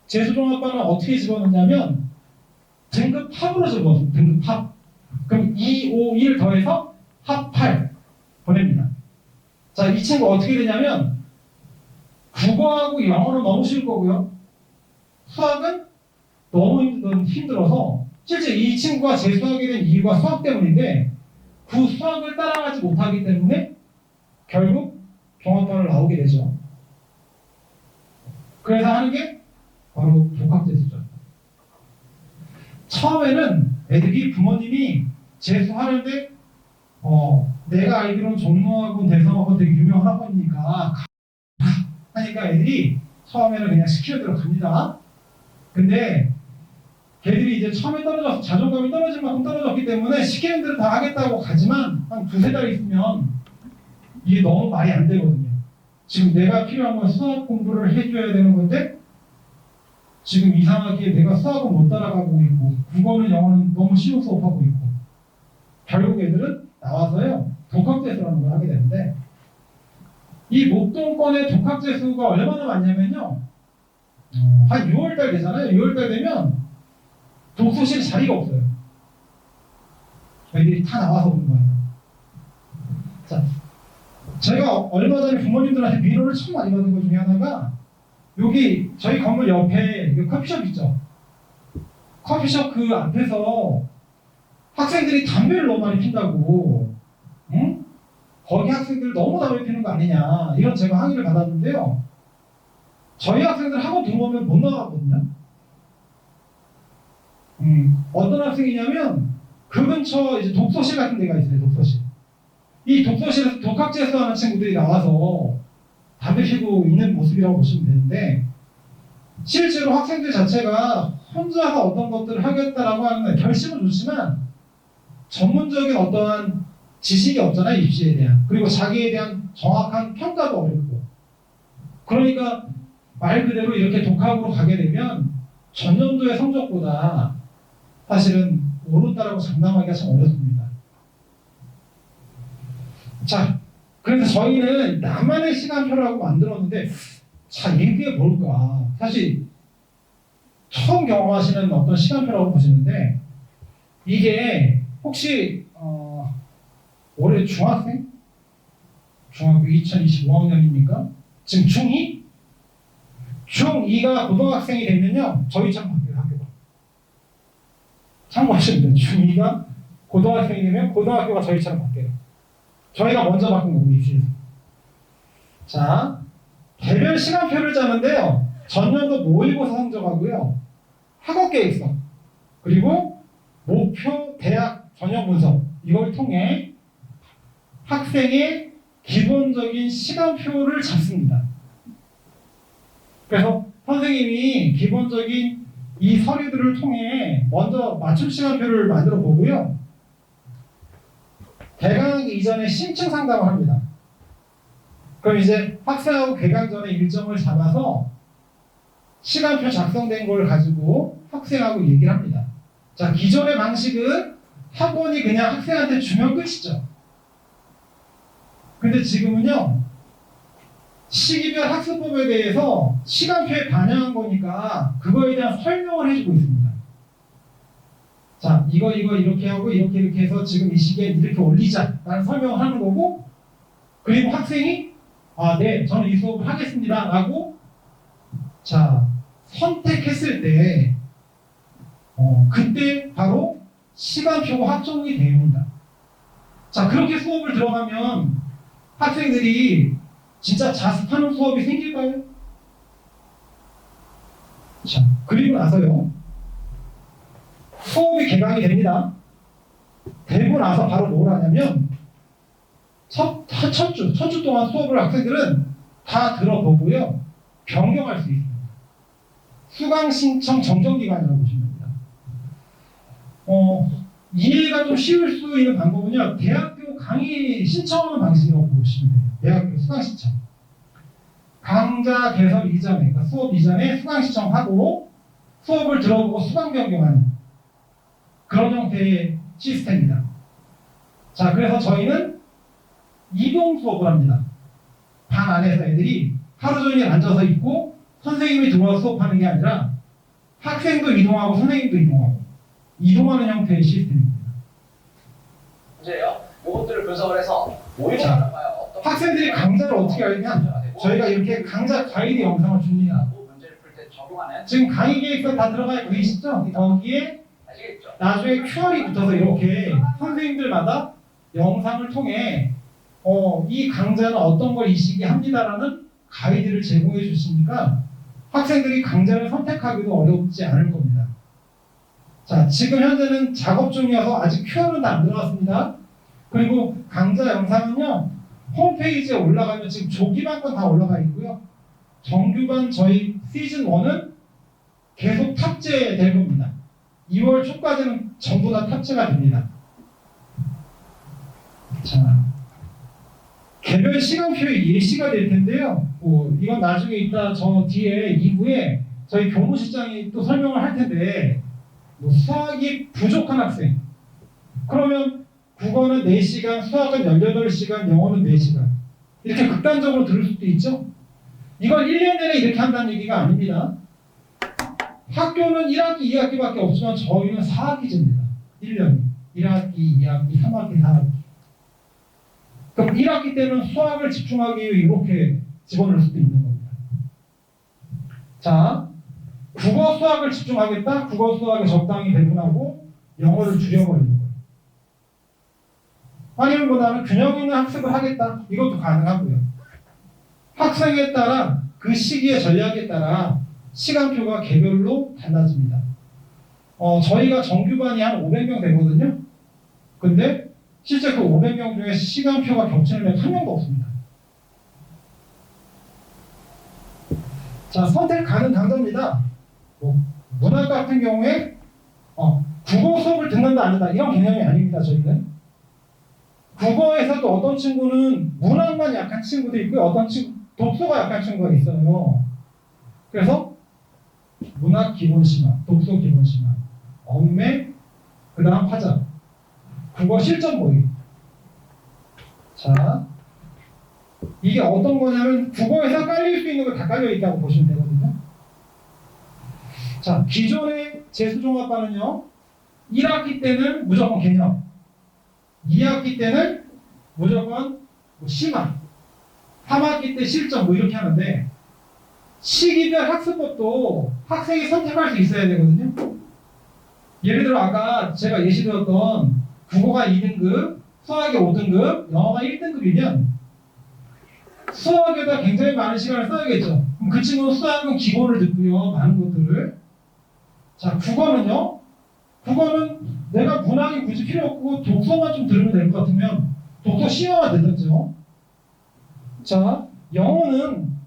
재수종합반은 어떻게 집어넣냐면 등급 합으로 집어넣어요. 등급 합. 그럼 2, 5, 1 더해서 합 8 보냅니다. 자, 이 친구 어떻게 되냐면 국어하고 영어는 너무 쉬울 거고요. 수학은 너무 힘들어서 실제 이 친구가 재수하게 된 이유가 수학 때문인데 그 수학을 따라가지 못하기 때문에 결국 종합반을 나오게 되죠. 그래서 하는 게 바로 독학재수죠. 처음에는 애들이 부모님이 재수하는데 내가 알기로는 종로학원, 대성학원 되게 유명한 학원이니까 하니까 애들이 처음에는 그냥 시키는 대로 갑니다. 근데 걔들이 이제 처음에 떨어져서 자존감이 떨어질 만큼 떨어졌기 때문에 시키는 대로 다 하겠다고 가지만 한 두세 달 있으면 이게 너무 말이 안 되거든요. 지금 내가 필요한 건 수학 공부를 해줘야 되는 건데 지금 이상하게 내가 수학은 못 따라가고 있고 국어는 영어는 너무 쉬운 수업하고 있고 결국 애들은 나와서요 독학재수라는 걸 하게 되는데 이 목동권의 독학재수가 얼마나 많냐면요 한 6월달 되잖아요. 6월달 되면 독서실 자리가 없어요. 애들이 다 나와서 오는 거예요. 자, 제가 얼마 전에 부모님들한테 민원을 참 많이 받은 것 중에 하나가 여기 저희 건물 옆에 커피숍 있죠. 커피숍 그 앞에서 학생들이 담배를 너무 많이 핀다고, 응? 거기 학생들 너무 담배 피는 거 아니냐 이런 제가 항의를 받았는데요. 저희 학생들 학원 들어오면 못 나가거든요. 어떤 학생이냐면 그 근처 이제 독서실 같은 데가 있어요. 독서실. 이 독서실에서 독학재수하는 친구들이 나와서 담배 피고 있는 모습이라고 보시면 되는데 실제로 학생들 자체가 혼자서 어떤 것들을 하겠다라고 하는 결심은 좋지만 전문적인 어떠한 지식이 없잖아요. 입시에 대한. 그리고 자기에 대한 정확한 평가도 어렵고. 그러니까 말 그대로 이렇게 독학으로 가게 되면 전년도의 성적보다 사실은 오른다라고 장담하기가 참 어렵습니다. 자, 그래서 저희는 나만의 시간표라고 만들었는데, 자, 이게 뭘까? 사실 처음 경험하시는 어떤 시간표라고 보시는데, 이게 혹시 올해 중학생? 중학교 2025학년입니까? 지금 중2? 중2가 고등학생이 되면요, 저희처럼 바뀌어요, 학교가. 참고하시면 돼요. 중2가 고등학생이 되면 고등학교가 저희처럼 바뀌어요. 저희가 먼저 바꾼 거고, 입시에서. 자, 개별 시간표를 짜는데요, 전년도 모의고사 성적하고요, 학업 계획서, 그리고 목표 대학 전형 분석, 이걸 통해 학생의 기본적인 시간표를 잡습니다. 그래서 선생님이 기본적인 이 서류들을 통해 먼저 맞춤 시간표를 만들어 보고요. 개강하기 이전에 심층 상담을 합니다. 그럼 이제 학생하고 개강 전에 일정을 잡아서 시간표 작성된 걸 가지고 학생하고 얘기를 합니다. 자, 기존의 방식은 학원이 그냥 학생한테 주면 끝이죠. 근데 지금은요, 시기별 학습법에 대해서 시간표에 반영한 거니까 그거에 대한 설명을 해주고 있습니다. 자, 이거 이렇게 하고 이렇게 해서 지금 이 시기에 이렇게 올리자 라는 설명을 하는 거고, 그리고 학생이 네, 저는 이 수업을 하겠습니다 라고 자, 선택했을 때 그때 바로 시간표가 확정이 됩니다. 자, 그렇게 수업을 들어가면 학생들이 진짜 자습하는 수업이 생길까요? 자, 그리고 나서요, 수업이 개강이 됩니다. 되고 나서 바로 뭘 하냐면 첫 주 동안 수업을 학생들은 다 들어보고요, 변경할 수 있습니다. 수강 신청 정정 기간이라고 보시면 됩니다. 이해가 좀 쉬울 수 있는 방법은요, 대학교 강의 신청하는 방식이라고 보시면 돼요. 대학교 수강 신청. 강좌 개설 이전에, 그러니까 수업 이전에 수강 신청하고 수업을 들어보고 수강 변경하는 그런 형태의 시스템입니다. 자, 그래서 저희는 이동 수업을 합니다. 반 안에서 애들이 하루 종일 앉아서 있고 선생님이 들어와서 수업하는 게 아니라 학생도 이동하고 선생님도 이동하고 이동하는 형태의 시스템입니다. 문제예요. 이것들을 분석을 해서 자, 모의고사를 봐요. 학생들이 강좌를 어떻게 알냐? 저희가 이렇게 강좌 가이드 영상을 줍니다. 문제를 풀 때 적용하는 지금 강의 계획서 다 들어가 있고 계시죠? 거기에 아시겠죠? 나중에 QR이 붙어서 이렇게 선생님들마다 영상을 통해 이 강좌는 어떤 걸 이 시기에 합니다라는 가이드를 제공해 주시니까 학생들이 강좌를 선택하기도 어렵지 않을 겁니다. 자, 지금 현재는 작업 중이어서 아직 QR은 다 안 들어갔습니다. 그리고 강좌 영상은요, 홈페이지에 올라가면 지금 조기반 건 다 올라가 있고요. 정규반 저희 시즌 1은 계속 탑재될 겁니다. 2월 초까지는 전부 다 탑재가 됩니다. 자, 개별 시간표의 예시가 될 텐데요. 이건 나중에 이따 저 뒤에 2부에 저희 교무실장이 또 설명을 할 텐데, 수학이 부족한 학생, 그러면 국어는 4시간, 수학은 18시간, 영어는 4시간, 이렇게 극단적으로 들을 수도 있죠. 이걸 1년 내내 이렇게 한다는 얘기가 아닙니다. 학교는 1학기, 2학기밖에 없지만 저희는 4학기제입니다. 1년이 1학기, 2학기, 3학기, 4학기. 그럼 1학기 때는 수학을 집중하기 위해 이렇게 집어넣을 수도 있는 겁니다. 자, 국어 수학을 집중하겠다. 국어 수학에 적당히 배분하고 영어를 줄여버리는 거예요. 아니면 나는 균형 있는 학습을 하겠다. 이것도 가능하고요. 학생에 따라 그 시기의 전략에 따라 시간표가 개별로 달라집니다. 저희가 정규반이 한 500명 되거든요. 근데 실제 그 500명 중에 시간표가 겹치는 애는 한 명도 없습니다. 자, 선택 가능 강좌입니다. 문학 같은 경우에 국어 수업을 듣는다 안 듣는다 이런 개념이 아닙니다. 저희는 국어에서도 어떤 친구는 문학만 약한 친구도 있고요, 어떤 친구 독서가 약한 친구가 있어요. 그래서 문학 기본 심화, 독서 기본 심화, 언매, 그 다음 화작, 국어 실전 모의. 자, 이게 어떤 거냐면 국어에서 깔릴 수 있는 거 다 깔려 있다고 보시면 되거든요. 자, 기존의 재수종합반은요, 1학기 때는 무조건 개념, 2학기 때는 무조건 뭐 심화, 3학기 때 실전 뭐 이렇게 하는데, 시기별 학습법도 학생이 선택할 수 있어야 되거든요. 예를 들어 아까 제가 예시 들었던 국어가 2등급, 수학이 5등급, 영어가 1등급이면 수학에다 굉장히 많은 시간을 써야겠죠. 그럼 그 친구는 수학은 기본을 듣고요, 많은 것들을. 자, 국어는요? 국어는 내가 문학이 굳이 필요 없고 독서만 좀 들으면 될 것 같으면 독서 시험만 듣죠. 자, 영어는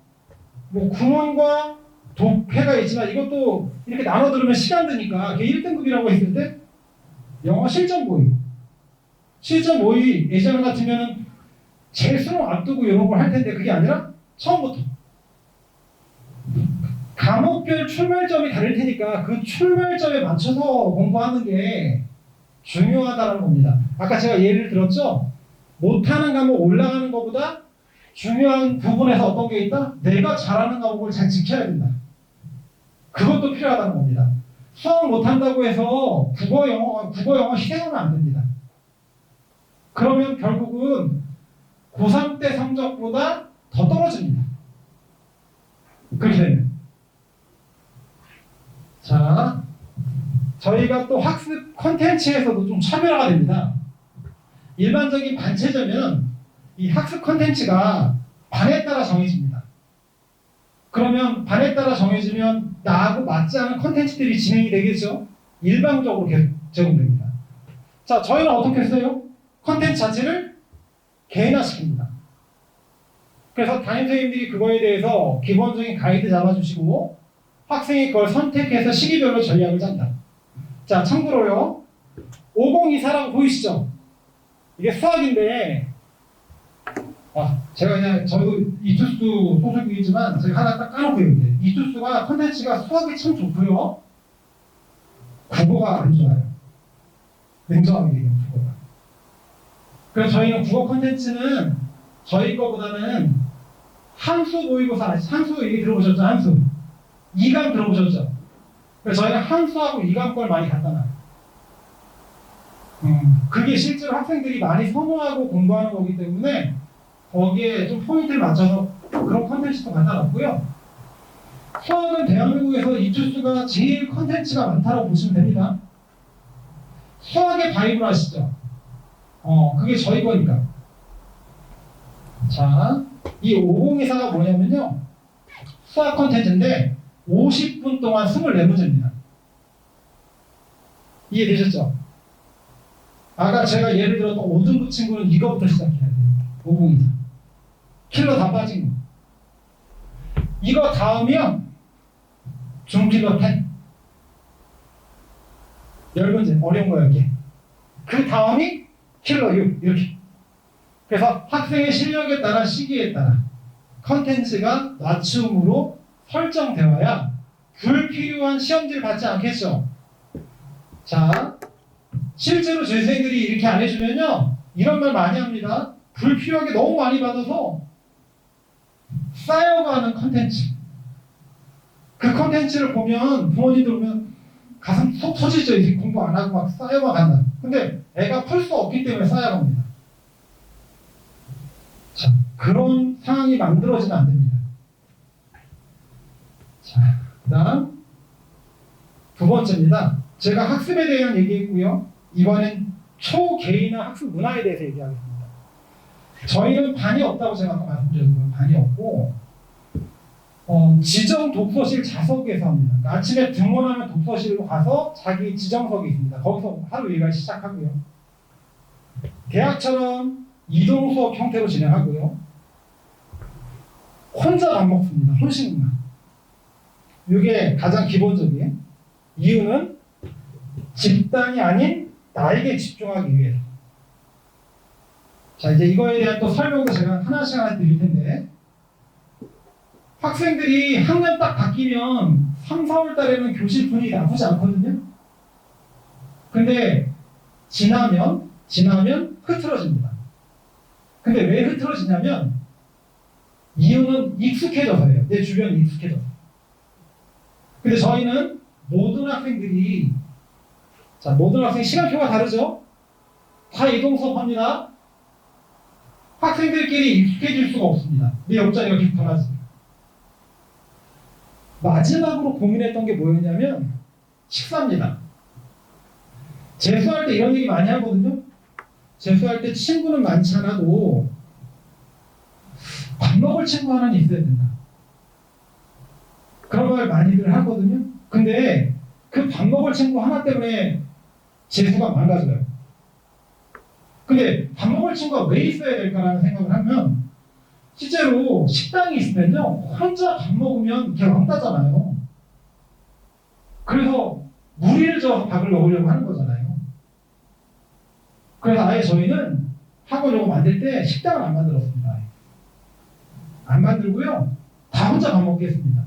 뭐 구문과 독해가 있지만 이것도 이렇게 나눠 들으면 시간 드니까 그게 1등급이라고 했을 때 영어 실전 모의. 실전 모의 예전 같으면은 제일 수능 앞두고 이런 걸 할 텐데 그게 아니라 처음부터 과목별 출발점이 다를 테니까 그 출발점에 맞춰서 공부하는 게 중요하다는 겁니다. 아까 제가 예를 들었죠? 못하는 과목 올라가는 것보다 중요한 부분에서 어떤 게 있다? 내가 잘하는 과목을 잘 지켜야 된다. 그것도 필요하다는 겁니다. 수학 못한다고 해서 국어 영어 희생하면 안 됩니다. 그러면 결국은 고3 때 성적보다 더 떨어집니다. 그렇게 되면. 자, 저희가 또 학습 콘텐츠에서도 좀 차별화가 됩니다. 일반적인 반체제면 이 학습 콘텐츠가 반에 따라 정해집니다. 그러면 반에 따라 정해지면 나하고 맞지 않은 콘텐츠들이 진행이 되겠죠? 일방적으로 계속 제공됩니다. 자, 저희는 어떻게 했어요? 콘텐츠 자체를 개인화시킵니다. 그래서 담임선생님들이 그거에 대해서 기본적인 가이드 잡아주시고 학생이 그걸 선택해서 시기별로 전략을 짠다. 자, 참고로요. 5024라고 보이시죠? 이게 수학인데 제가 그냥 저도 이투수 소속이지만 제가 하나 딱 까놓고 있는데 이투수가 콘텐츠가 수학이 참 좋고요. 국어가 안 좋아요. 냉정하게 얘기하면 국어가. 그래서 저희는 국어 콘텐츠는 저희 거보다는 함수 모의고사, 함수 얘기 들어보셨죠? 함수. 2강 들어보셨죠? 그래서 저희는 함수하고 2강 걸 많이 갖다 놔요. 그게 실제로 학생들이 많이 선호하고 공부하는 거기 때문에 거기에 좀 포인트를 맞춰서 그런 컨텐츠도 갖다 놨고요. 수학은 대한민국에서 이투수가 제일 컨텐츠가 많다고 보시면 됩니다. 수학의 바이블 아시죠? 그게 저희 거니까. 자, 이 5024가 뭐냐면요. 수학 컨텐츠인데 50분 동안 24문제입니다. 이해되셨죠? 아까 제가 예를 들었던 5등급 친구는 이거부터 시작해야 돼요. 5024. 킬러 다 빠진 거. 이거 다음이요. 중킬러 10. 10문제. 어려운 거예요, 이게. 그 다음이 킬러 6. 이렇게. 그래서 학생의 실력에 따라 시기에 따라 컨텐츠가 맞춤으로 설정되어야 불필요한 시험지를 받지 않겠죠. 자, 실제로 저희 선생님들이 이렇게 안 해주면요. 이런 말 많이 합니다. 불필요하게 너무 많이 받아서 쌓여가는 컨텐츠. 그 컨텐츠를 보면 부모님들 보면 가슴 속 터지죠. 이제 공부 안 하고 막 쌓여만 간다. 근데 애가 풀 수 없기 때문에 쌓여갑니다. 자, 그런 상황이 만들어지면 안 됩니다. 자, 그 다음 두 번째입니다. 제가 학습에 대한 얘기했고요. 이번엔 초개인화 학습 문화에 대해서 얘기하겠습니다. 저희는 반이 없다고 제가 아까 말씀드린 건 반이 없고 지정 독서실 좌석에서 합니다. 그러니까 아침에 등원하면 독서실로 가서 자기 지정석이 있습니다. 거기서 하루 일과를 시작하고요. 대학처럼 이동 수업 형태로 진행하고요. 혼자 밥 먹습니다. 혼식만. 이게 가장 기본적이에요. 이유는 집단이 아닌 나에게 집중하기 위해서. 자, 이제 이거에 대한 또 설명도 제가 하나씩 드릴 텐데 학생들이 학년 딱 바뀌면 3, 4월 달에는 교실 분위기 나쁘지 않거든요. 근데 지나면 흐트러집니다. 근데 왜 흐트러지냐면 이유는 익숙해져서예요. 내 주변이 익숙해져서. 근데 저희는 모든 학생들이 모든 학생 시간표가 다르죠? 다 이동 수업합니다. 학생들끼리 익숙해질 수가 없습니다. 내 옆자리가 계속 달라지죠. 마지막으로 고민했던 게 뭐였냐면 식사입니다. 재수할 때 이런 얘기 많이 하거든요. 재수할 때 친구는 많지 않아도 밥 먹을 친구 하나는 있어야 된다. 그런 말 많이들 하거든요. 근데 그 밥 먹을 친구 하나 때문에 재수가 망가져요. 근데 밥 먹을 친구가 왜 있어야 될까라는 생각을 하면 실제로 식당이 있으면요 혼자 밥 먹으면 걔 왕따잖아요. 그래서 무리를 져서 밥을 먹으려고 하는 거잖아요. 그래서 아예 저희는 학원 요거 만들 때 식당을 안 만들었습니다. 안 만들고요 다 혼자 밥 먹게 했습니다.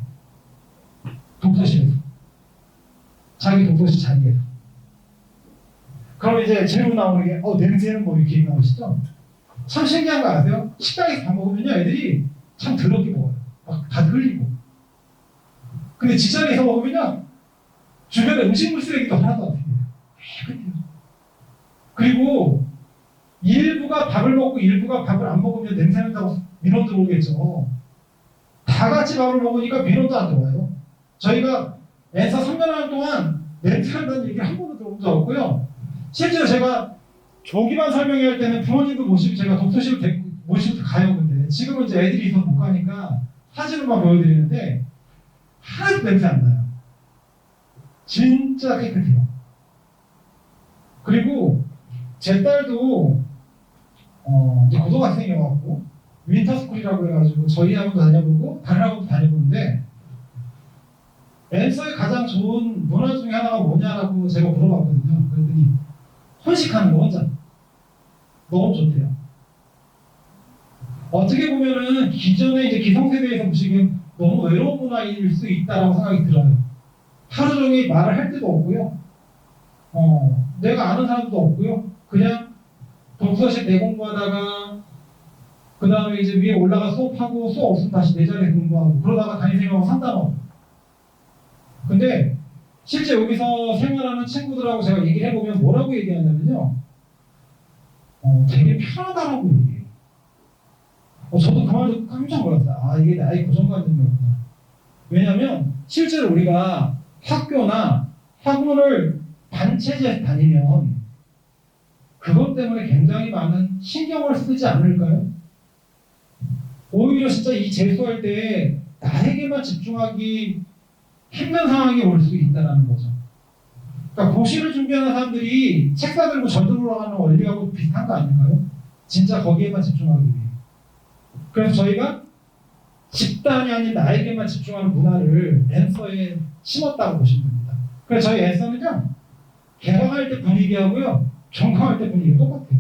독서실에서 자기 독서실 자리에서. 그럼 이제 질문 나오는 게 냄새는 뭐 이렇게 나오시죠? 참 신기한 거 아세요? 식당에서 밥 먹으면요 애들이 참 더럽게 먹어요. 막 다 흘리고. 근데 직장에서 먹으면요 주변에 음식물 쓰레기도 하나도 안 생겨요. 그리고 일부가 밥을 먹고 일부가 밥을 안 먹으면 냄새 난다고 민원 들어오겠죠. 다 같이 밥을 먹으니까 민원도 안 들어와요. 저희가 엔서 3년 하는 동안 냄새 난다는 얘기 한 번도 들어본 적 없고요. 실제로 제가 조기반 설명회할 때는 부모님도 모시고 제가 독서실 모시고 가요. 근데 지금은 이제 애들이 있어서 못 가니까 사진으로만 보여드리는데 하나도 냄새 안 나요. 진짜 깨끗해요. 그리고 제 딸도 이제 고등학생이어갖고 윈터스쿨이라고 해가지고 저희 학원도 다녀보고 다른 학원도 다녀보는데 엔서의 가장 좋은 문화 중에 하나가 뭐냐라고 제가 물어봤거든요. 그랬더니 혼식하는 거 혼자 너무 좋대요. 어떻게 보면은 기존의 이제 기성세대에서 보시기엔 너무 외로운 문화일 수 있다라고 생각이 들어요. 하루 종일 말을 할 데도 없고요. 내가 아는 사람도 없고요. 그냥 독서실 내공부하다가 그 다음에 이제 위에 올라가 수업하고 수업 없으면 다시 내 자리에 공부하고 그러다가 담임선생님하고 상담하고. 근데 실제 여기서 생활하는 친구들하고 제가 얘기를 해보면 뭐라고 얘기하냐면요. 되게 편하다라고 얘기해요. 저도 그 말 듣고 깜짝 놀랐어요. 이게 나의 고정관념이었구나. 왜냐면 실제로 우리가 학교나 학원을 단체제에서 다니면 그것 때문에 굉장히 많은 신경을 쓰지 않을까요? 오히려 진짜 이 재수할 때 나에게만 집중하기 힘든 상황이 올 수 있다는 거죠. 그러니까 고시를 준비하는 사람들이 책사 들고 저들으로 하는 원리하고 비슷한 거 아닐까요? 진짜 거기에만 집중하기 위해. 그래서 저희가 집단이 아닌 나에게만 집중하는 문화를 엔서에 심었다고 보시면 됩니다. 그래서 저희 엔서는요 개방할 때 분위기하고요 종강할 때 분위기가 똑같아요.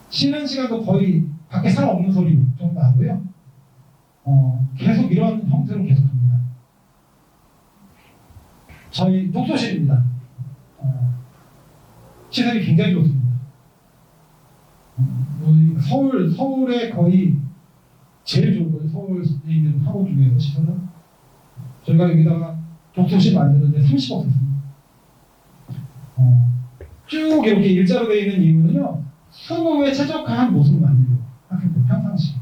쉬는 시간도 거의 밖에 사람 없는 소리 정도 나고요. 계속 이런 형태로 계속합니다. 저희 독서실입니다. 시설이 굉장히 좋습니다. 서울에 거의 제일 좋은 거예요. 서울에 있는 학원 중에서 시설은. 저희가 여기다가 독서실 만드는데 30억 썼습니다. 쭉 이렇게 일자로 되어 있는 이유는요. 수능에 최적화한 모습을 만들려고 학생들 평상시.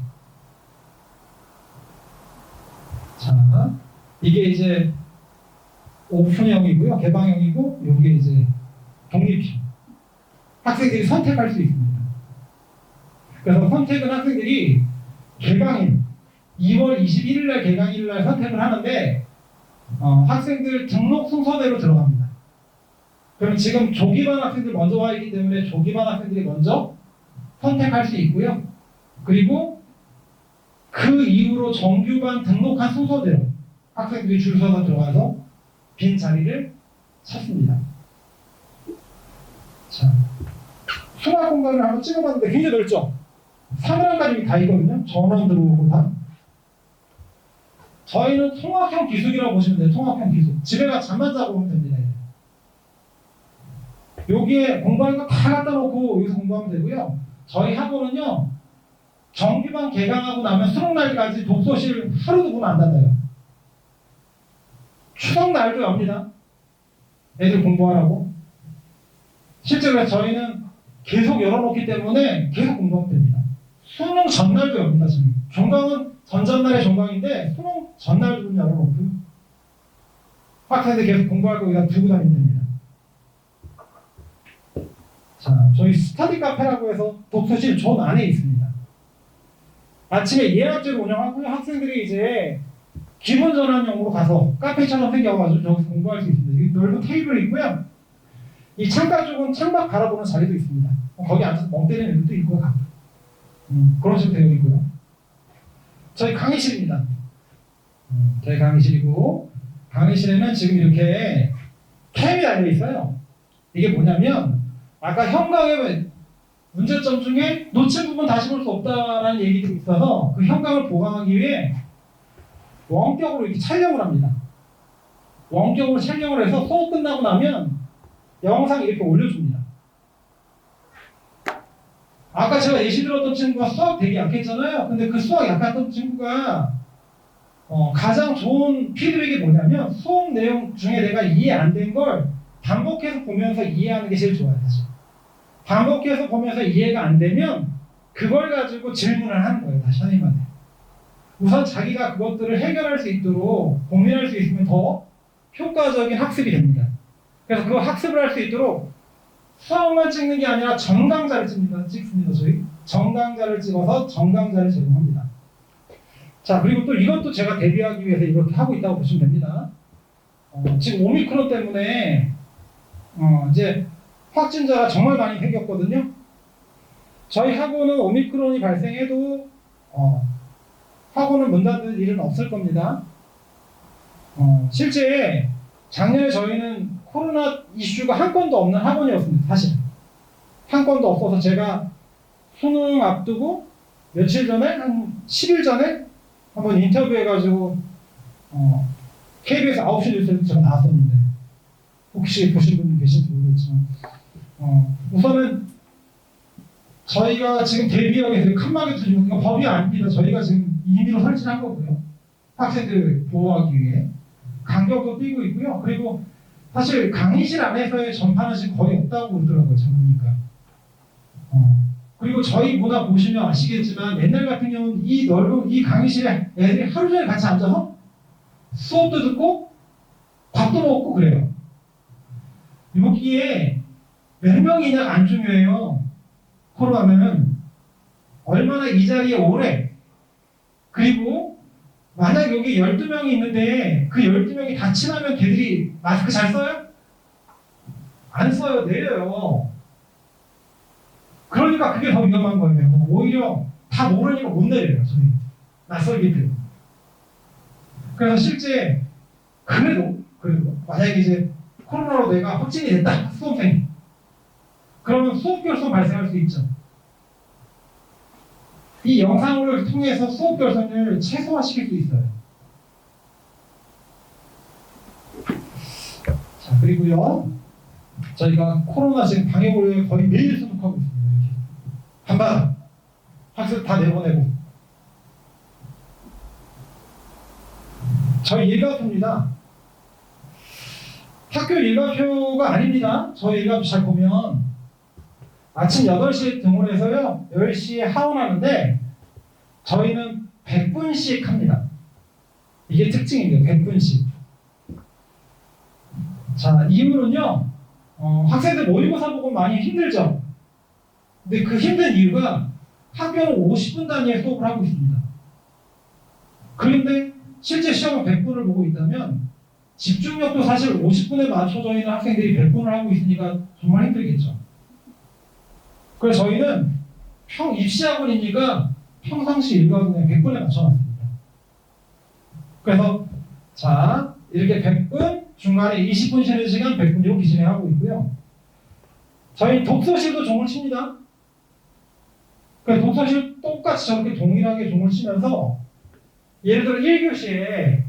자, 이게 이제 오픈형이고요, 개방형이고, 여기에 이제 독립형. 학생들이 선택할 수 있습니다. 그래서 선택은 학생들이 개강일 2월 21일 날 개강일 날 선택을 하는데 학생들 등록 순서대로 들어갑니다. 그럼 지금 조기반 학생들 먼저 와 있기 때문에 조기반 학생들이 먼저 선택할 수 있고요. 그리고 그 이후로 정규반 등록한 순서대로 학생들이 줄 서서 들어가서 빈 자리를 찾습니다. 자, 수납 공간을 한번 찍어봤는데 굉장히 넓죠? 사물함까지 다 있거든요. 전원 들어오고 다. 저희는 통학형 기숙이라고 보시면 돼요. 통학형 기숙. 집에 가 잠만 자고 오면 됩니다. 여기에 공부하는 거 다 갖다 놓고 여기서 공부하면 되고요. 저희 학원은요, 정규반 개강하고 나면 수능날까지 독서실 하루도 문 안 닫아요. 추석날도 엽니다. 애들 공부하라고. 실제로 저희는 계속 열어놓기 때문에 계속 공부하면 됩니다. 수능 전날도 엽니다. 지금. 종강은 전전날의 종강인데 수능 전날도 문 열어놓고 학생들 계속 공부할 거 여기다 두고 다니면 됩니다. 자, 저희 스터디 카페라고 해서 독서실 존 안에 있습니다. 아침에 예약제로 운영하고요. 학생들이 이제 기본 전환용으로 가서 카페처럼 생겨가지고 저기서 공부할 수 있습니다. 여기 넓은 테이블이 있고요. 이 창가 쪽은 창밖 바라보는 자리도 있습니다. 거기 앉아서 멍 때리는 애들도 있고 그런 식으로 되어 있고요. 저희 강의실입니다. 저희 강의실이고 강의실에는 지금 이렇게 캠이 달려 있어요. 이게 뭐냐면 아까 형광의 문제점 중에 놓친 부분 다시 볼 수 없다라는 얘기들이 있어서 그 형광을 보강하기 위해 원격으로 이렇게 촬영을 합니다. 원격으로 촬영을 해서 수업 끝나고 나면 영상 이렇게 올려줍니다. 아까 제가 예시 들었던 친구가 수학 되게 약했잖아요. 근데 그 수학 약했던 친구가 가장 좋은 피드백이 뭐냐면 수업 내용 중에 내가 이해 안 된 걸 반복해서 보면서 이해하는 게 제일 좋아요. 사실. 반복해서 보면서 이해가 안 되면 그걸 가지고 질문을 하는 거예요. 다시 선생님한테. 우선 자기가 그것들을 해결할 수 있도록 고민할 수 있으면 더 효과적인 학습이 됩니다. 그래서 그 학습을 할 수 있도록 수학만 찍는 게 아니라 정강자를 찍습니다. 저희 정강자를 찍어서 정강자를 제공합니다. 자, 그리고 또 이것도 제가 대비하기 위해서 이렇게 하고 있다고 보시면 됩니다. 지금 오미크론 때문에 이제 확진자가 정말 많이 생겼거든요. 저희 학원은 오미크론이 발생해도 학원을 문 닫을 일은 없을 겁니다. 실제 작년에 저희는 코로나 이슈가 한 건도 없는 학원이었습니다. 사실 한 건도 없어서 제가 수능 앞두고 며칠 전에 한 10일 전에 한번 인터뷰해가지고 KBS 9시 뉴스에서 제가 나왔었는데 혹시 보신 분 계신지 모르겠지만 우선은 저희가 지금 대비하게 되게 큰 막이 두는 건 법이 아닙니다. 저희가 지금 임의로 설치한 거고요. 학생들 보호하기 위해 간격도 띄고 있고요. 그리고 사실 강의실 안에서의 전파는 지금 거의 없다고 그러더라고요. 제가 보니까. 그리고 저희 문화 보시면 아시겠지만 옛날 같은 경우는 이 넓은 이 강의실에 애들이 하루 종일 같이 앉아서 수업도 듣고 밥도 먹고 그래요. 여기에 몇 명이냐가 안 중요해요. 코로나는 얼마나 이 자리에 오래 그리고 만약 여기 12명이 있는데 그 12명이 다 친하면 걔들이 마스크 잘 써요? 안 써요. 내려요. 그러니까 그게 더 위험한 거예요. 오히려 다 모르니까 못 내려요. 저희 낯설기 때문에. 그래서 실제 그래도 만약에 이제 코로나로 내가 확진이 됐다. 수험생. 그러면 수업 결손 발생할 수 있죠. 이 영상을 통해서 수업 결손을 최소화시킬 수 있어요. 자, 그리고요. 저희가 코로나 지금 방역을 거의 매일 소독하고 있습니다. 이렇게. 한바닥. 학생 다 내보내고. 저희 일과표입니다. 학교 일과표가 아닙니다. 저희 일과표 잘 보면 아침 8시에 등원해서요. 10시에 하원하는데 저희는 100분씩 합니다. 이게 특징입니다. 100분씩. 자, 이유는요. 학생들 모의고사 보고 많이 힘들죠. 근데 그 힘든 이유가 학교는 50분 단위의 수업을 하고 있습니다. 그런데 실제 시험은 100분을 보고 있다면 집중력도 사실 50분에 맞춰져 있는 학생들이 100분을 하고 있으니까 정말 힘들겠죠. 그래서 저희는 입시학원이니까 평상시 일과분에 100분에 맞춰놨습니다. 그래서 자 이렇게 100분 중간에 20분 쉬는 시간 100분 이렇게 진행하고 있고요. 저희 독서실도 종을 칩니다. 그래서 독서실 똑같이 저렇게 동일하게 종을 치면서 예를 들어 1교시에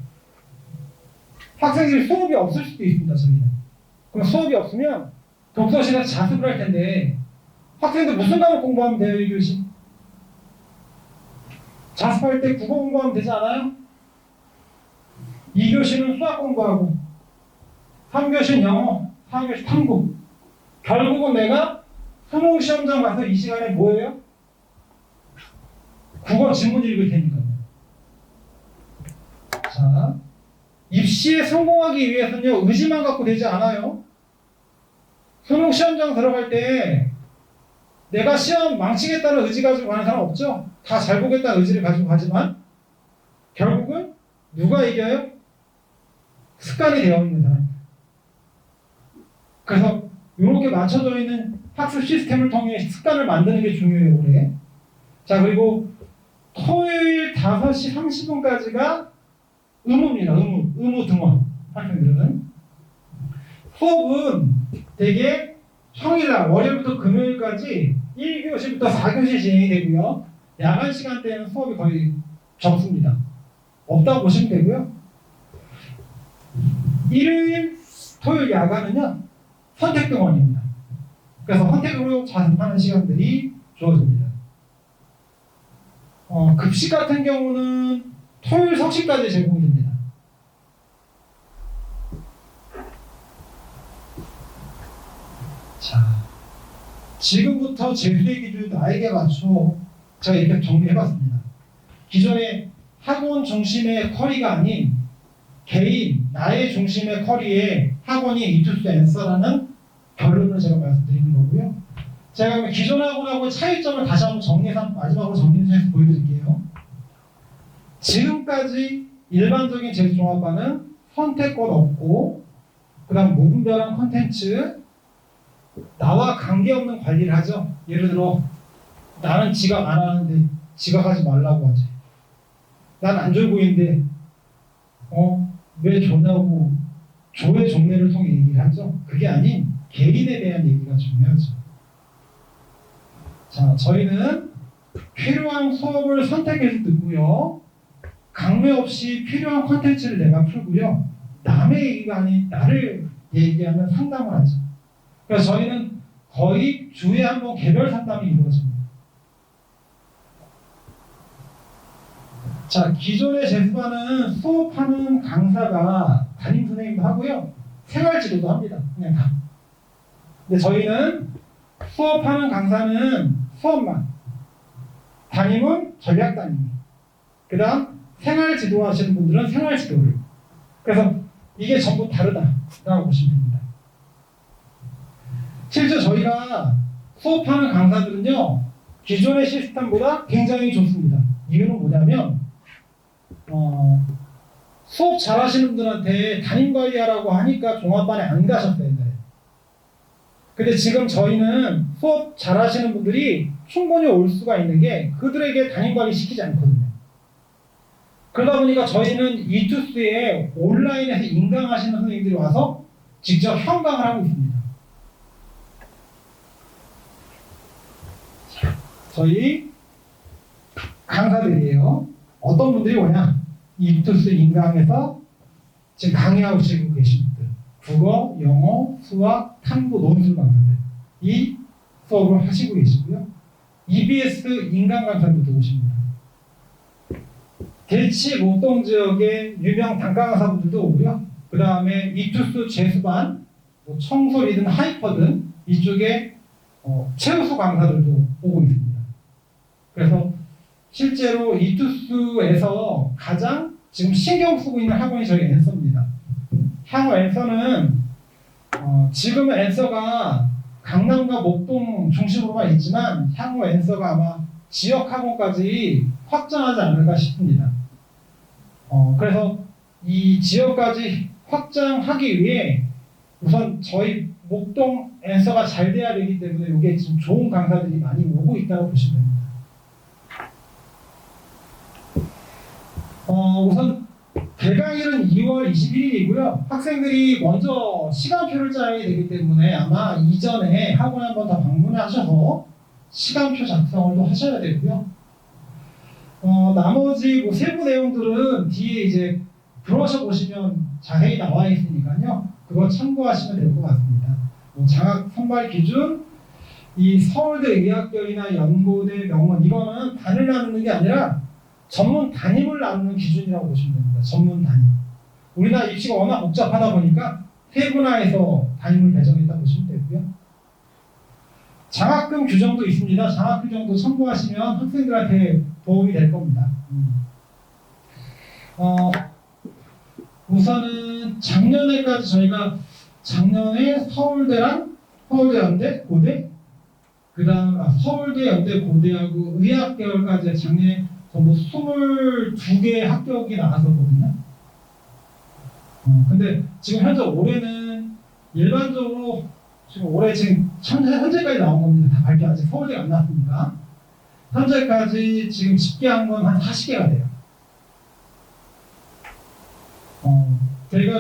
학생들이 수업이 없을 수도 있습니다. 저희는. 그럼 수업이 없으면 독서실에서 자습을 할 텐데 학생들 무슨 과목 공부하면 돼요? 1교시? 자습할 때 국어 공부하면 되지 않아요? 2교시는 수학 공부하고 3교시는 영어, 4교시 탐구. 결국은 내가 수능 시험장 가서 이 시간에 뭐예요? 국어 지문 읽을 테니까요. 자, 입시에 성공하기 위해서는요, 의지만 갖고 되지 않아요. 수능 시험장 들어갈 때 내가 시험 망치겠다는 의지 가지고 가는 사람 없죠? 다 잘 보겠다는 의지를 가지고 가지만 결국은 누가 이겨요? 습관이 되어 있는 사람. 그래서 이렇게 맞춰져 있는 학습 시스템을 통해 습관을 만드는 게 중요해요, 올해. 자, 그리고 토요일 5시 30분까지가 의무입니다. 의무 등원. 학생들은. 수업은 되게 평일날, 월요일부터 금요일까지 1교시부터 4교시 진행이 되고요. 야간 시간대에는 수업이 거의 적습니다. 없다고 보시면 되고요. 일요일, 토요일 야간은요, 선택 등원입니다. 그래서 선택으로 자습하는 시간들이 주어집니다. 급식 같은 경우는 토요일 석시까지 제공이 됩니다. 자, 지금부터 제수의 기준을 나에게 맞춰 제가 이렇게 정리해봤습니다. 기존의 학원 중심의 커리가 아닌 개인, 나의 중심의 커리에 학원이 이투스 앤서라는 결론을 제가 말씀드리는 거고요. 제가 그럼 기존 학원하고 차이점을 다시 한번 정리해서 마지막으로 정리해서 보여드릴게요. 지금까지 일반적인 재수종합반은 선택권 없고 그 다음 무분별한 컨텐츠, 나와 관계없는 관리를 하죠. 예를 들어 나는 지각 안 하는데 지각하지 말라고 하지. 난 안 졸고 있는데 왜 조냐고 조의 종례를 통해 얘기를 하죠. 그게 아닌 개인에 대한 얘기가 중요하죠. 자, 저희는 필요한 수업을 선택해서 듣고요. 강매 없이 필요한 콘텐츠를 내가 풀고요. 남의 얘기가 아닌 나를 얘기하면 상담을 하죠. 그래서 저희는 거의 주에 한 번 개별 상담이 이루어집니다. 자, 기존의 재수반은 수업하는 강사가 담임 선생님도 하고요. 생활지도도 합니다. 그냥 다. 근데 저희는 수업하는 강사는 수업만, 담임은 전략 담임, 그 다음 생활지도 하시는 분들은 생활지도를. 그래서 이게 전부 다르다라고 보시면 됩니다. 실제 저희가 수업하는 강사들은요, 기존의 시스템보다 굉장히 좋습니다. 이유는 뭐냐면 수업 잘하시는 분들한테 담임 관리하라고 하니까 종합반에 안 가셨어요, 옛날에. 근데 지금 저희는 수업 잘하시는 분들이 충분히 올 수가 있는 게 그들에게 담임 관리 시키지 않거든요. 그러다 보니까 저희는 이투스에 온라인에서 인강하시는 선생님들이 와서 직접 현강을 하고 있습니다. 저희 강사들이에요. 어떤 분들이 오냐? 이투스 인강에서 지금 강의하고 계신 분들, 국어, 영어, 수학, 탐구, 논술 강사들 이 수업을 하시고 계시고요. EBS 인강 강사들도 오십니다. 대치 목동 지역의 유명 단과 강사분들도 오고요. 그 다음에 이투스 재수반, 청솔이든 하이퍼든 이쪽에 최우수 강사들도 오고 있습니다. 그래서 실제로 이투스에서 가장 지금 신경 쓰고 있는 학원이 저희 앤서입니다. 향후 앤서는 지금은 앤서가 강남과 목동 중심으로만 있지만 향후 앤서가 아마 지역 학원까지 확장하지 않을까 싶습니다. 그래서 이 지역까지 확장하기 위해 우선 저희 목동 앤서가 잘 돼야 되기 때문에 이게 지금 좋은 강사들이 많이 오고 있다고 보시면 됩니다. 우선 개강일은 2월 21일이고요. 학생들이 먼저 시간표를 짜야 되기 때문에 아마 이전에 학원에 한 번 더 방문하셔서 시간표 작성을 또 하셔야 되고요. 나머지 뭐 세부 내용들은 뒤에 이제 들어오셔 보시면 자세히 나와 있으니까요. 그거 참고하시면 될 것 같습니다. 장학 선발 기준, 이 서울대 의학결이나 연고대 명문 이거는 단을 나누는 게 아니라 전문 단임을 나누는 기준이라고 보시면 됩니다. 전문 단임. 우리나라 입시가 워낙 복잡하다 보니까 세분화해서 단임을 배정했다 보시면 되고요. 장학금 규정도 있습니다. 장학 규정도 참고하시면 학생들한테 도움이 될 겁니다. 우선은 작년에까지 저희가 작년에 서울대랑 서울대 연대 고대 그다음 서울대 연대 고대하고 의학계열까지 작년에 전부 22개 합격이 나왔었거든요. 근데 지금 현재 올해는 일반적으로 지금 올해 지금 현재까지 나온 겁니다. 다 발표 아직 서울대가 안 나왔으니까 현재까지 지금 집계한 건 한 40개가 돼요.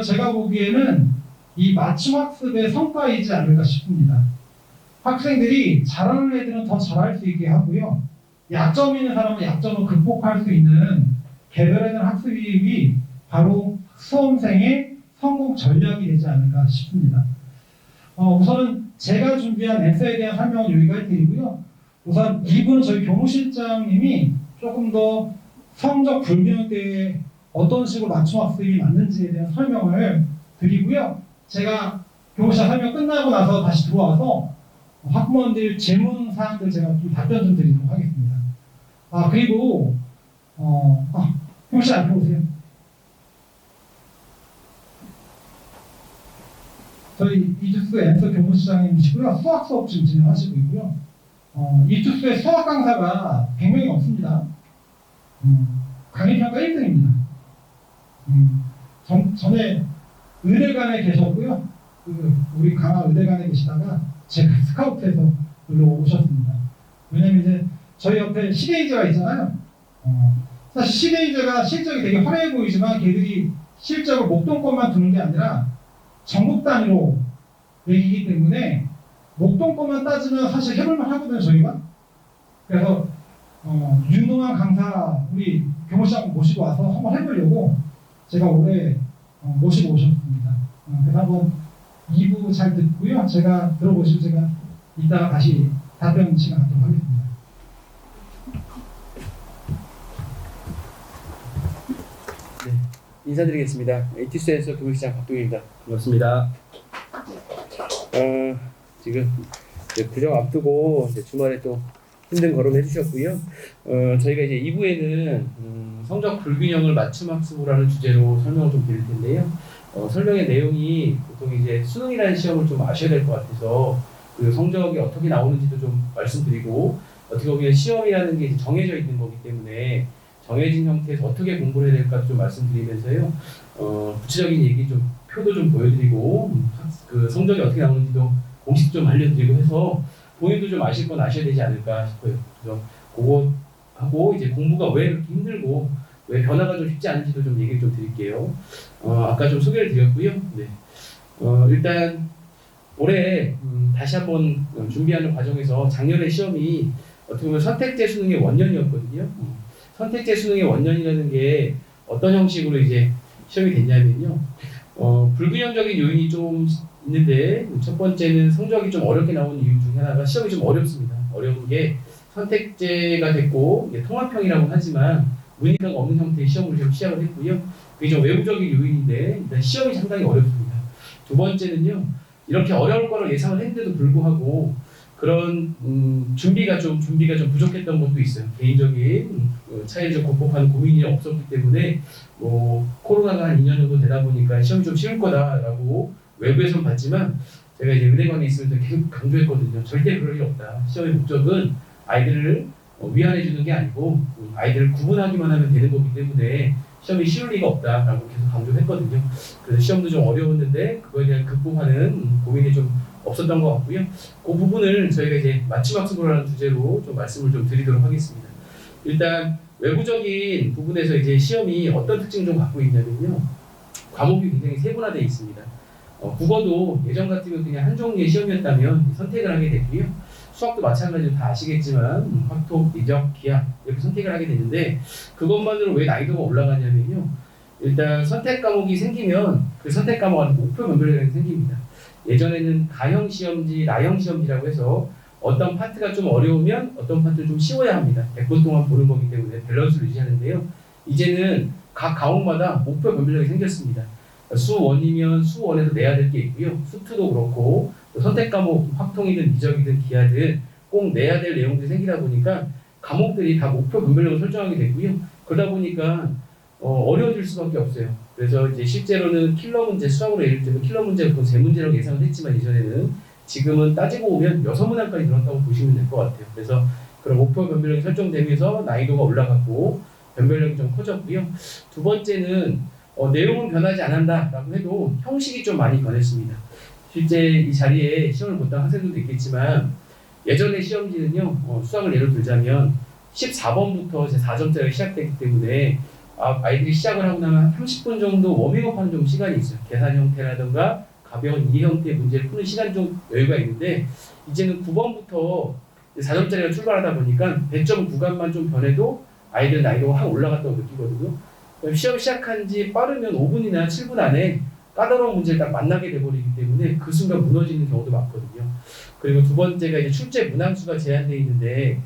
제가 보기에는 이 맞춤 학습의 성과이지 않을까 싶습니다. 학생들이 잘하는 애들은 더 잘할 수 있게 하고요. 약점 있는 사람은 약점을 극복할 수 있는 개별화된 학습이 바로 수험생의 성공 전략이 되지 않을까 싶습니다. 우선은 제가 준비한 앤서에 대한 설명은 여기까지 드리고요. 우선 이분은 저희 교무실장님이 조금 더 성적 불균형 때 어떤 식으로 맞춤 학습이 맞는지에 대한 설명을 드리고요. 제가 교무실 설명 끝나고 나서 다시 들어와서 학부모님들 질문 사항들 제가 좀 답변 좀 드리도록 하겠습니다. 그리고 교무실 앞으로 오세요. 저희 이주스 앤서 교무실장님이시고요. 수학 수업 지금 진행하시고 있고요. 이주스의 수학 강사가 100명이 넘습니다. 강의 평가 1등입니다. 전에 의대관에 계셨고요. 우리 강화 의대관에 계시다가 제가 스카우트해서 여기로 오셨습니다. 왜냐면 이제 저희 옆에 시데이즈가 있잖아요. 사실 시데이즈가 실적이 되게 화려해 보이지만 걔들이 실적을 목동권만 두는 게 아니라 전국 단위로 매기기 때문에 목동권만 따지면 사실 해볼만 하거든요, 저희가. 그래서 유능한 강사 우리 교무실장 모시고 와서 한번 해보려고 제가 올해 모시고 오셨습니다. 그래서 한번 2부 잘 듣고요. 제가 들어보시고 제가 이따가 다시 답변 시간 갖도록 하겠습니다. 네, 인사드리겠습니다. 에티스에서 교무실장 박동희입니다. 반갑습니다. 지금 구정 앞두고 주말에 또 힘든 걸음 해주셨고요. 저희가 이제 2부에는 성적 불균형을 맞춤 학습으로 하는 주제로 설명을 좀 드릴 텐데요. 설명의 내용이 보통 이제 수능이라는 시험을 좀 아셔야 될 것 같아서 그 성적이 어떻게 나오는지도 좀 말씀드리고 어떻게 보면 시험이라는 게 이제 정해져 있는 거기 때문에 정해진 형태에서 어떻게 공부를 해야 될까 좀 말씀드리면서요. 구체적인 얘기 좀 표도 좀 보여드리고 그 성적이 어떻게 나오는지도 공식 좀 알려드리고 해서 본인도 좀 아실 건 아셔야 되지 않을까 싶어요. 그래서 그거 하고 이제 공부가 왜 이렇게 힘들고 왜 변화가 좀 쉽지 않은지도 좀 얘기를 좀 드릴게요. 아까 좀 소개를 드렸고요. 네. 일단 올해 다시 한번 준비하는 과정에서 작년에 시험이 어떻게 보면 선택제 수능의 원년이었거든요. 선택제 수능의 원년이라는 게 어떤 형식으로 이제 시험이 됐냐면요. 불균형적인 요인이 좀 있는데 첫 번째는 성적이 좀 어렵게 나오는 이유 중에 하나가 시험이 좀 어렵습니다. 어려운 게 선택제가 됐고 통합형이라고 하지만 문의가 없는 형태의 시험을 좀 시작을 했고요. 그게 좀 외부적인 요인인데 일단 시험이 상당히 어렵습니다. 두 번째는요. 이렇게 어려울 거를 예상을 했는데도 불구하고 그런 준비가 좀 부족했던 것도 있어요. 개인적인 차이를 좀 극복하는 고민이 없었기 때문에 코로나가 한 2년 정도 되다 보니까 시험이 좀 쉬울 거다라고 외부에서는 봤지만 제가 이제 의대관에 있으면서 계속 강조했거든요. 절대 그럴 일 없다. 시험의 목적은 아이들을 위안해 주는 게 아니고 아이들을 구분하기만 하면 되는 거기 때문에 시험이 쉬울 리가 없다라고 계속 강조했거든요. 그래서 시험도 좀 어려웠는데 그거에 대한 극복하는 고민이 좀 없었던 것 같고요. 그 부분을 저희가 이제 맞춤 학습을 하는 주제로 좀 말씀을 좀 드리도록 하겠습니다. 일단 외부적인 부분에서 이제 시험이 어떤 특징을 좀 갖고 있냐면요. 과목이 굉장히 세분화되어 있습니다. 국어도 예전 같으면 그냥 한 종류의 시험이었다면 선택을 하게 되고요. 수학도 마찬가지로 다 아시겠지만 확통, 미적, 기하 이렇게 선택을 하게 되는데 그것만으로 왜 난이도가 올라가냐면요. 일단 선택 과목이 생기면 그 선택 과목 안에 목표 변별력이 생깁니다. 예전에는 가형 시험지, 나형 시험지라고 해서 어떤 파트가 좀 어려우면 어떤 파트를 좀 쉬워야 합니다. 100분 동안 보는 거기 때문에 밸런스를 유지하는데요. 이제는 각 과목마다 목표 변별력이 생겼습니다. 수 1이면 수 1에서 내야 될 게 있고요. 수 2도 그렇고 또 선택 과목 확통이든 미적이든 기하든 꼭 내야 될 내용들이 생기다 보니까 과목들이 다 목표 변별력을 설정하게 됐고요. 그러다 보니까 어려워질 수밖에 없어요. 그래서 이제 실제로는 킬러 문제, 수학으로 예를 들면 킬러 문제가 보통 3문제라고 예상을 했지만 이전에는 지금은 따지고 보면 6문항까지 늘었다고 보시면 될 것 같아요. 그래서 그런 목표 변별력이 설정되면서 난이도가 올라갔고 변별력이 좀 커졌고요. 두 번째는 내용은 변하지 않는다라고 해도 형식이 좀 많이 변했습니다. 실제 이 자리에 시험을 못 본 학생들도 있겠지만 예전에 시험지는요. 수학을 예로 들자면 14번부터 제 4점짜리가 시작되기 때문에 아이들이 시작을 하고 나면 한 30분 정도 워밍업하는 좀 시간이 있어요. 계산 형태라든가 가벼운 이 형태의 문제를 푸는 시간 좀 여유가 있는데 이제는 9번부터 4점짜리가 출발하다 보니까 배점 구간만 좀 변해도 아이들 난이도가 확 올라갔다고 느끼거든요. 시험 시작한 지 빠르면 5분이나 7분 안에 까다로운 문제를 딱 만나게 돼버리기 때문에 그 순간 무너지는 경우도 많거든요. 그리고 두 번째가 이제 출제 문항수가 제한되어 있는데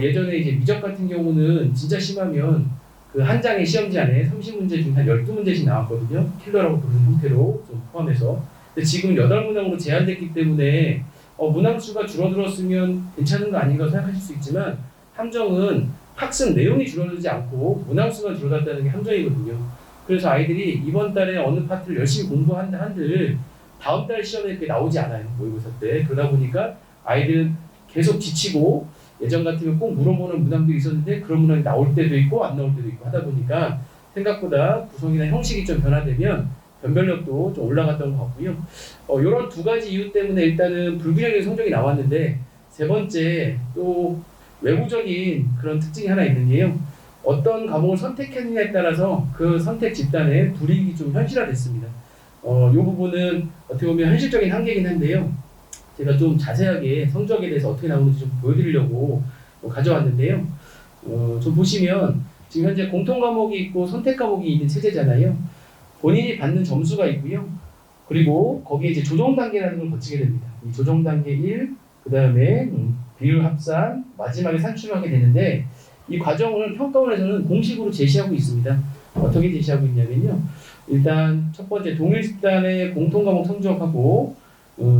예전에 이제 미적 같은 경우는 진짜 심하면 그 한 장의 시험지 안에 30문제 중 한 12문제씩 나왔거든요. 킬러라고 부르는 형태로 좀 포함해서. 근데 지금 8문항으로 제한됐기 때문에 문항수가 줄어들었으면 괜찮은 거 아닌가 생각하실 수 있지만 함정은 학습 내용이 줄어들지 않고 문항수가 줄어들었다는 게 함정이거든요. 그래서 아이들이 이번 달에 어느 파트를 열심히 공부한다 한들 다음 달 시험에 그게 나오지 않아요. 모의고사 때. 그러다 보니까 아이들은 계속 지치고 예전 같으면 꼭 물어보는 문항들이 있었는데 그런 문항이 나올 때도 있고 안 나올 때도 있고 하다 보니까 생각보다 구성이나 형식이 좀 변화되면 변별력도 좀 올라갔던 것 같고요. 이런 두 가지 이유 때문에 일단은 불균형의 성적이 나왔는데 세 번째 또 외부적인 그런 특징이 하나 있는 게요. 어떤 과목을 선택했느냐에 따라서 그 선택 집단의 불이익이 좀 현실화됐습니다. 이 부분은 어떻게 보면 현실적인 한계이긴 한데요. 제가 좀 자세하게 성적에 대해서 어떻게 나오는지 좀 보여드리려고 가져왔는데요. 좀 보시면 지금 현재 공통 과목이 있고 선택 과목이 있는 체제잖아요. 본인이 받는 점수가 있고요. 그리고 거기에 이제 조정 단계라는 걸 거치게 됩니다. 이 조정 단계 1, 그 다음에 비율 합산, 마지막에 산출을 하게 되는데 이 과정을 평가원에서는 공식으로 제시하고 있습니다. 어떻게 제시하고 있냐면요. 일단 첫 번째 동일 집단의 공통 과목 성적하고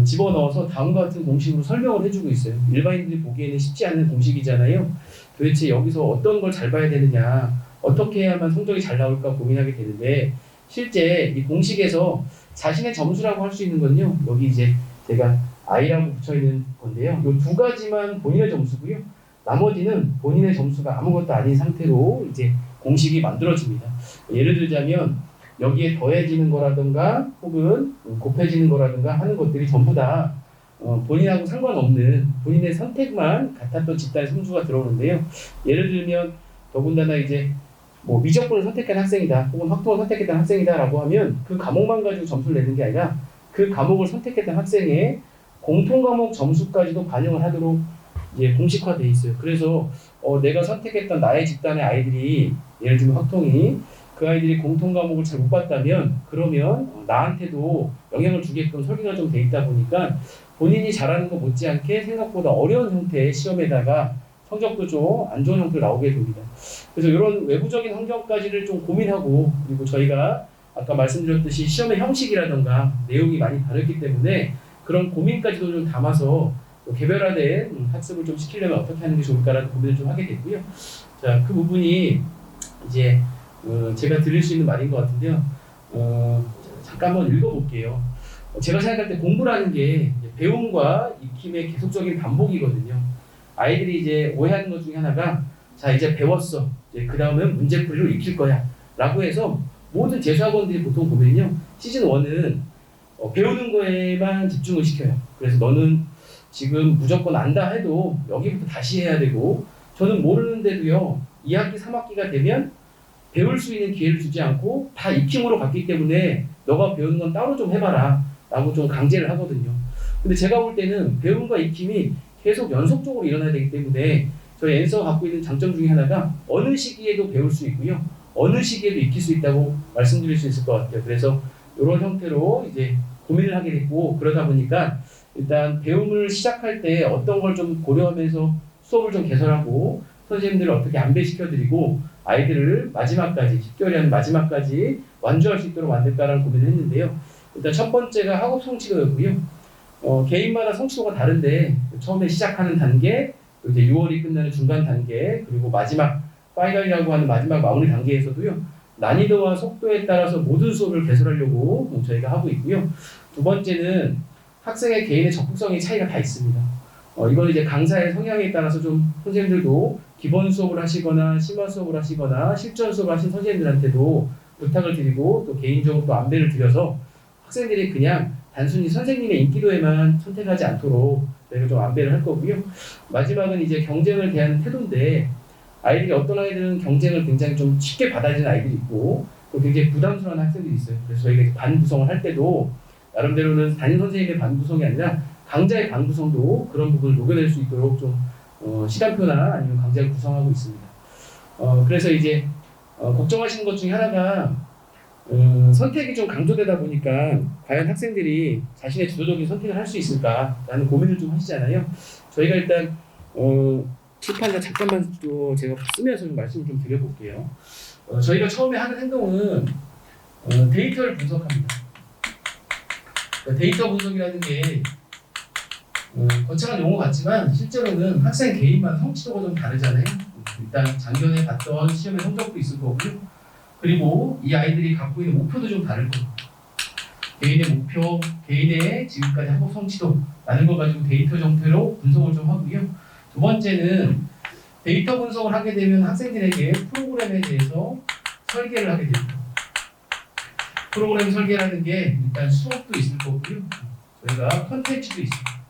집어넣어서 다음과 같은 공식으로 설명을 해주고 있어요. 일반인들이 보기에는 쉽지 않은 공식이잖아요. 도대체 여기서 어떤 걸 잘 봐야 되느냐, 어떻게 해야만 성적이 잘 나올까 고민하게 되는데 실제 이 공식에서 자신의 점수라고 할 수 있는 건요. 여기 이제 제가 I라고 붙여 있는 건데요. 이 두 가지만 본인의 점수고요. 나머지는 본인의 점수가 아무것도 아닌 상태로 이제 공식이 만들어집니다. 예를 들자면 여기에 더해지는 거라든가 혹은 곱해지는 거라든가 하는 것들이 전부 다 본인하고 상관없는 본인의 선택만 같았던 집단의 점수가 들어오는데요. 예를 들면 더군다나 이제 뭐 미적분을 선택한 학생이다 혹은 확통을 선택했던 학생이다라고 하면 그 과목만 가지고 점수를 내는 게 아니라 그 과목을 선택했던 학생의 공통 과목 점수까지도 반영을 하도록 이제 공식화돼 있어요. 그래서 내가 선택했던 나의 집단의 아이들이 예를 들면 확통이 그 아이들이 공통 과목을 잘 못 봤다면 그러면 나한테도 영향을 주게끔 설계가 좀 돼 있다 보니까 본인이 잘하는 것 못지않게 생각보다 어려운 형태의 시험에다가 성적도 좀 안 좋은 형태로 나오게 됩니다. 그래서 이런 외부적인 환경까지를 좀 고민하고 그리고 저희가 아까 말씀드렸듯이 시험의 형식이라던가 내용이 많이 다르기 때문에 그런 고민까지도 좀 담아서 개별화된 학습을 좀 시키려면 어떻게 하는 게 좋을까라는 고민을 좀 하게 됐고요. 자, 그 부분이 이제 제가 드릴 수 있는 말인 것 같은데요. 잠깐 한번 읽어볼게요. 제가 생각할 때 공부라는 게 배움과 익힘의 계속적인 반복이거든요. 아이들이 이제 오해하는 것 중에 하나가 자 이제 배웠어. 이제 그 다음은 문제풀이로 익힐 거야. 라고 해서 모든 재수학원들이 보통 보면요. 시즌 1은 배우는 거에만 집중을 시켜요. 그래서 너는 지금 무조건 안다 해도 여기부터 다시 해야 되고 저는 모르는데도요. 2학기, 3학기가 되면 배울 수 있는 기회를 주지 않고 다 익힘으로 갔기 때문에 너가 배우는 건 따로 좀 해봐라 라고 좀 강제를 하거든요. 근데 제가 볼 때는 배움과 익힘이 계속 연속적으로 일어나야 되기 때문에 저희 앤서가 갖고 있는 장점 중에 하나가 어느 시기에도 배울 수 있고요. 어느 시기에도 익힐 수 있다고 말씀드릴 수 있을 것 같아요. 그래서 이런 형태로 이제 고민을 하게 됐고 그러다 보니까 일단 배움을 시작할 때 어떤 걸 좀 고려하면서 수업을 좀 개설하고 선생님들을 어떻게 안배시켜드리고 아이들을 마지막까지 10개월이 한 마지막까지 완주할 수 있도록 만들까라는 고민을 했는데요. 일단 첫 번째가 학업 성취도였고요. 개인마다 성취도가 다른데 처음에 시작하는 단계, 이제 6월이 끝나는 중간 단계, 그리고 마지막 파이널이라고 하는 마지막 마무리 단계에서도요. 난이도와 속도에 따라서 모든 수업을 개설하려고 저희가 하고 있고요. 두 번째는 학생의 개인의 적극성의 차이가 다 있습니다. 이건 이제 강사의 성향에 따라서 좀 선생님들도 기본 수업을 하시거나 심화 수업을 하시거나 실전 수업을 하신 선생님들한테도 부탁을 드리고 또 개인적으로 또 안배를 드려서 학생들이 그냥 단순히 선생님의 인기도에만 선택하지 않도록 저희가 좀 안배를 할 거고요. 마지막은 이제 경쟁을 대하는 태도인데 아이들이 어떤 아이들은 경쟁을 굉장히 좀 쉽게 받아들이는 아이들이 있고 또 굉장히 부담스러운 학생들이 있어요. 그래서 저희가 반 구성을 할 때도 나름대로는 담임 선생님의 반 구성이 아니라 강자의 반 구성도 그런 부분을 녹여낼 수 있도록 좀 시간표나 아니면 강좌를 구성하고 있습니다. 그래서 이제 걱정하시는 것 중에 하나가 선택이 좀 강조되다 보니까 과연 학생들이 자신의 주도적인 선택을 할 수 있을까라는 고민을 좀 하시잖아요. 저희가 일단 칠판을 잠깐만 또 제가 쓰면서 좀 말씀을 좀 드려볼게요. 저희가 처음에 하는 행동은 데이터를 분석합니다. 데이터 분석이라는 게 거창한 용어 같지만 실제로는 학생 개인마다 성취도가 좀 다르잖아요. 일단 작년에 봤던 시험의 성적도 있을 거고요. 그리고 이 아이들이 갖고 있는 목표도 좀 다를 거고 개인의 목표, 개인의 지금까지 학업 성취도라는 걸 가지고 데이터 형태로 분석을 좀 하고요. 두 번째는 데이터 분석을 하게 되면 학생들에게 프로그램에 대해서 설계를 하게 됩니다. 프로그램 설계라는 게 일단 수업도 있을 거고요. 저희가 컨텐츠도 있습니다.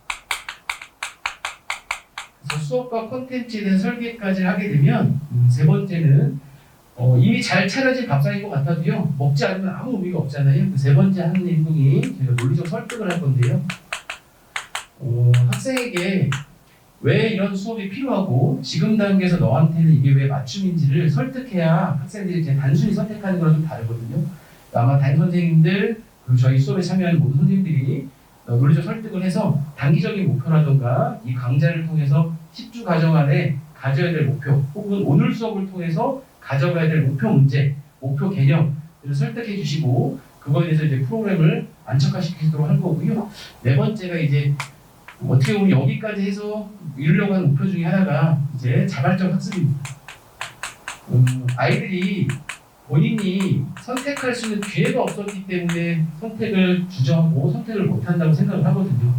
그래서 수업과 컨텐츠에 대한 설계까지 하게 되면 세 번째는 이미 잘 차려진 밥상인 것 같아도요. 먹지 않으면 아무 의미가 없잖아요. 그 세 번째 하는 행동이 저희가 논리적 설득을 할 건데요. 학생에게 왜 이런 수업이 필요하고 지금 단계에서 너한테는 이게 왜 맞춤인지를 설득해야 학생들이 이제 단순히 선택하는 거랑 좀 다르거든요. 아마 담임 선생님들 그리고 저희 수업에 참여하는 모든 선생님들이 논리적 설득을 해서 단기적인 목표라던가 이 강좌를 통해서 10주 과정 안에 가져야 될 목표 혹은 오늘 수업을 통해서 가져가야 될 목표 문제, 목표 개념을 설득해 주시고 그거에 대해서 이제 프로그램을 안착화시키도록 할 거고요. 네 번째가 이제 어떻게 보면 여기까지 해서 이루려고 하는 목표 중에 하나가 이제 자발적 학습입니다. 아이들이 본인이 선택할 수 있는 기회가 없었기 때문에 선택을 주저하고 선택을 못한다고 생각을 하거든요.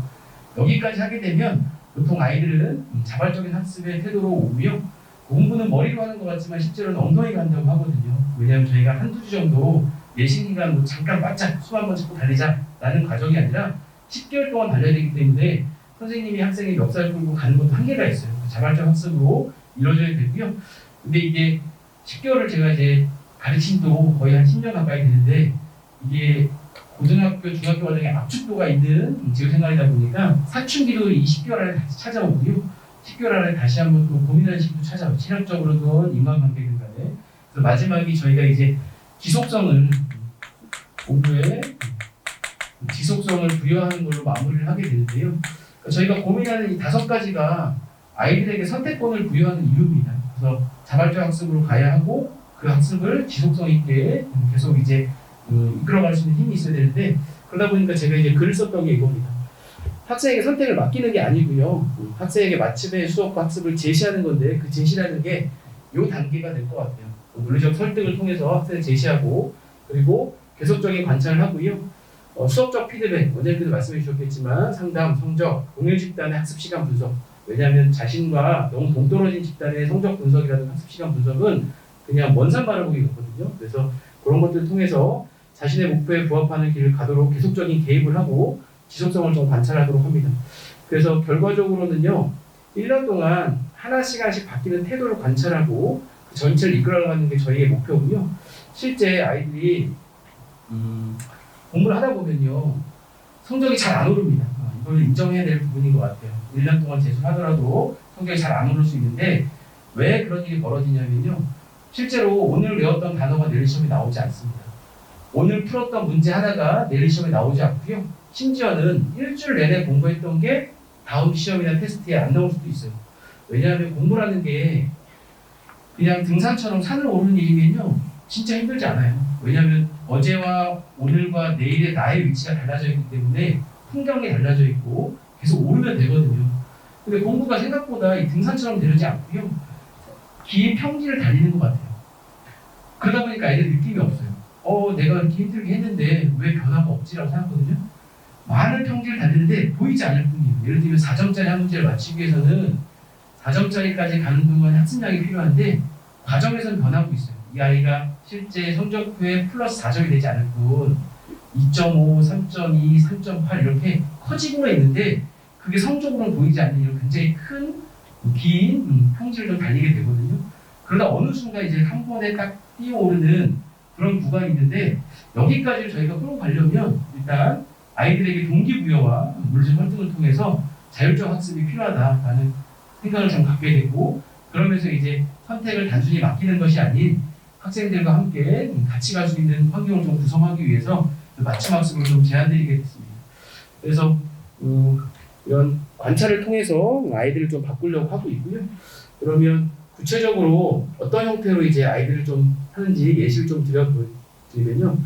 여기까지 하게 되면 보통 아이들은 자발적인 학습의 태도로 오고요. 공부는 머리로 하는 것 같지만 실제로는 엉덩이가 한다고 하거든요. 왜냐하면 저희가 한두 주 정도 내신 기간 뭐 잠깐 바짝 숨 한번 잡고 달리자라는 과정이 아니라 10개월 동안 달려야 되기 때문에 선생님이 학생이 멱살 끌고 가는 것도 한계가 있어요. 자발적 학습으로 이루어져야 되고요. 근데 이게 10개월을 제가 이제 가르친 또 거의 한 10년 가까이 되는데 이게 고등학교, 중학교 과정에 압축도가 있는 지역생활이다 보니까 사춘기도 20개월 안에 다시 찾아오고요. 10개월 안에 다시 한번 또 고민하는 시기도 찾아오고 체력적으로든 인간관계든 간에 그래서 마지막이 저희가 이제 지속성을 공부에 지속성을 부여하는 걸로 마무리를 하게 되는데요. 그러니까 저희가 고민하는 이 5가지가 아이들에게 선택권을 부여하는 이유입니다. 그래서 자발적 학습으로 가야 하고 그 학습을 지속성 있게 계속 이제 이끌어갈 수 있는 힘이 있어야 되는데 그러다 보니까 제가 이제 글을 썼던 게 이겁니다. 학생에게 선택을 맡기는 게 아니고요. 학생에게 마침의 수업과 학습을 제시하는 건데 그 제시라는 게 요 단계가 될 것 같아요. 논리적 설득을 통해서 학생을 제시하고 그리고 계속적인 관찰을 하고요. 수업적 피드백, 원장님께서 말씀해 주셨겠지만 상담, 성적, 동일 집단의 학습 시간 분석. 왜냐하면 자신과 너무 동떨어진 집단의 성적 분석이라든 학습 시간 분석은 그냥 먼 산 바라보기 같거든요. 그래서 그런 것들을 통해서 자신의 목표에 부합하는 길을 가도록 계속적인 개입을 하고 지속성을 좀 관찰하도록 합니다. 그래서 결과적으로는요. 1년 동안 하나씩 바뀌는 태도를 관찰하고 그 전체를 이끌어가는 게 저희의 목표고요. 실제 아이들이 공부를 하다 보면요. 성적이 잘 안 오릅니다. 이걸 인정해야 될 부분인 것 같아요. 1년 동안 재수하더라도 성적이 잘 안 오를 수 있는데 왜 그런 일이 벌어지냐면요. 실제로 오늘 외웠던 단어가 내일 시험에 나오지 않습니다. 오늘 풀었던 문제 하나가 내일 시험에 나오지 않고요. 심지어는 일주일 내내 공부했던 게 다음 시험이나 테스트에 안 나올 수도 있어요. 왜냐하면 공부라는 게 그냥 등산처럼 산을 오르는 일이면요. 진짜 힘들지 않아요. 왜냐하면 어제와 오늘과 내일의 나의 위치가 달라져 있기 때문에 풍경이 달라져 있고 계속 오르면 되거든요. 근데 공부가 생각보다 이 등산처럼 되지 않고요. 긴 평지를 달리는 것 같아요. 그러다 보니까 아이들 느낌이 없어요. 내가 이렇게 힘들게 했는데 왜 변화가 없지라고 생각하거든요. 많은 평지를 달리는데 보이지 않을 뿐이에요. 예를 들면 4점짜리 한 문제를 맞추기 위해서는 4점짜리까지 가는 동안 학습량이 필요한데 과정에서는 변하고 있어요. 이 아이가 실제 성적 후에 플러스 4점이 되지 않을 뿐 2.5, 3.2, 3.8 이렇게 커지고가 있는데 그게 성적으로는 보이지 않는 이런 굉장히 긴 평지를 좀 달리게 되거든요. 그러다 어느 순간 이제 한 번에 딱 뛰어오르는 그런 구간이 있는데 여기까지를 저희가 끌고 가려면 일단 아이들에게 동기부여와 물리적 활동을 통해서 자율적 학습이 필요하다라는 생각을 좀 갖게 되고 그러면서 이제 선택을 단순히 맡기는 것이 아닌 학생들과 함께 같이 갈 수 있는 환경을 좀 구성하기 위해서 맞춤 학습을 좀 제안드리게 됐습니다. 그래서 이런 관찰을 통해서 아이들을 좀 바꾸려고 하고 있고요. 그러면 구체적으로 어떤 형태로 이제 아이들을 좀 하는지 예시를 좀 드려드리면요.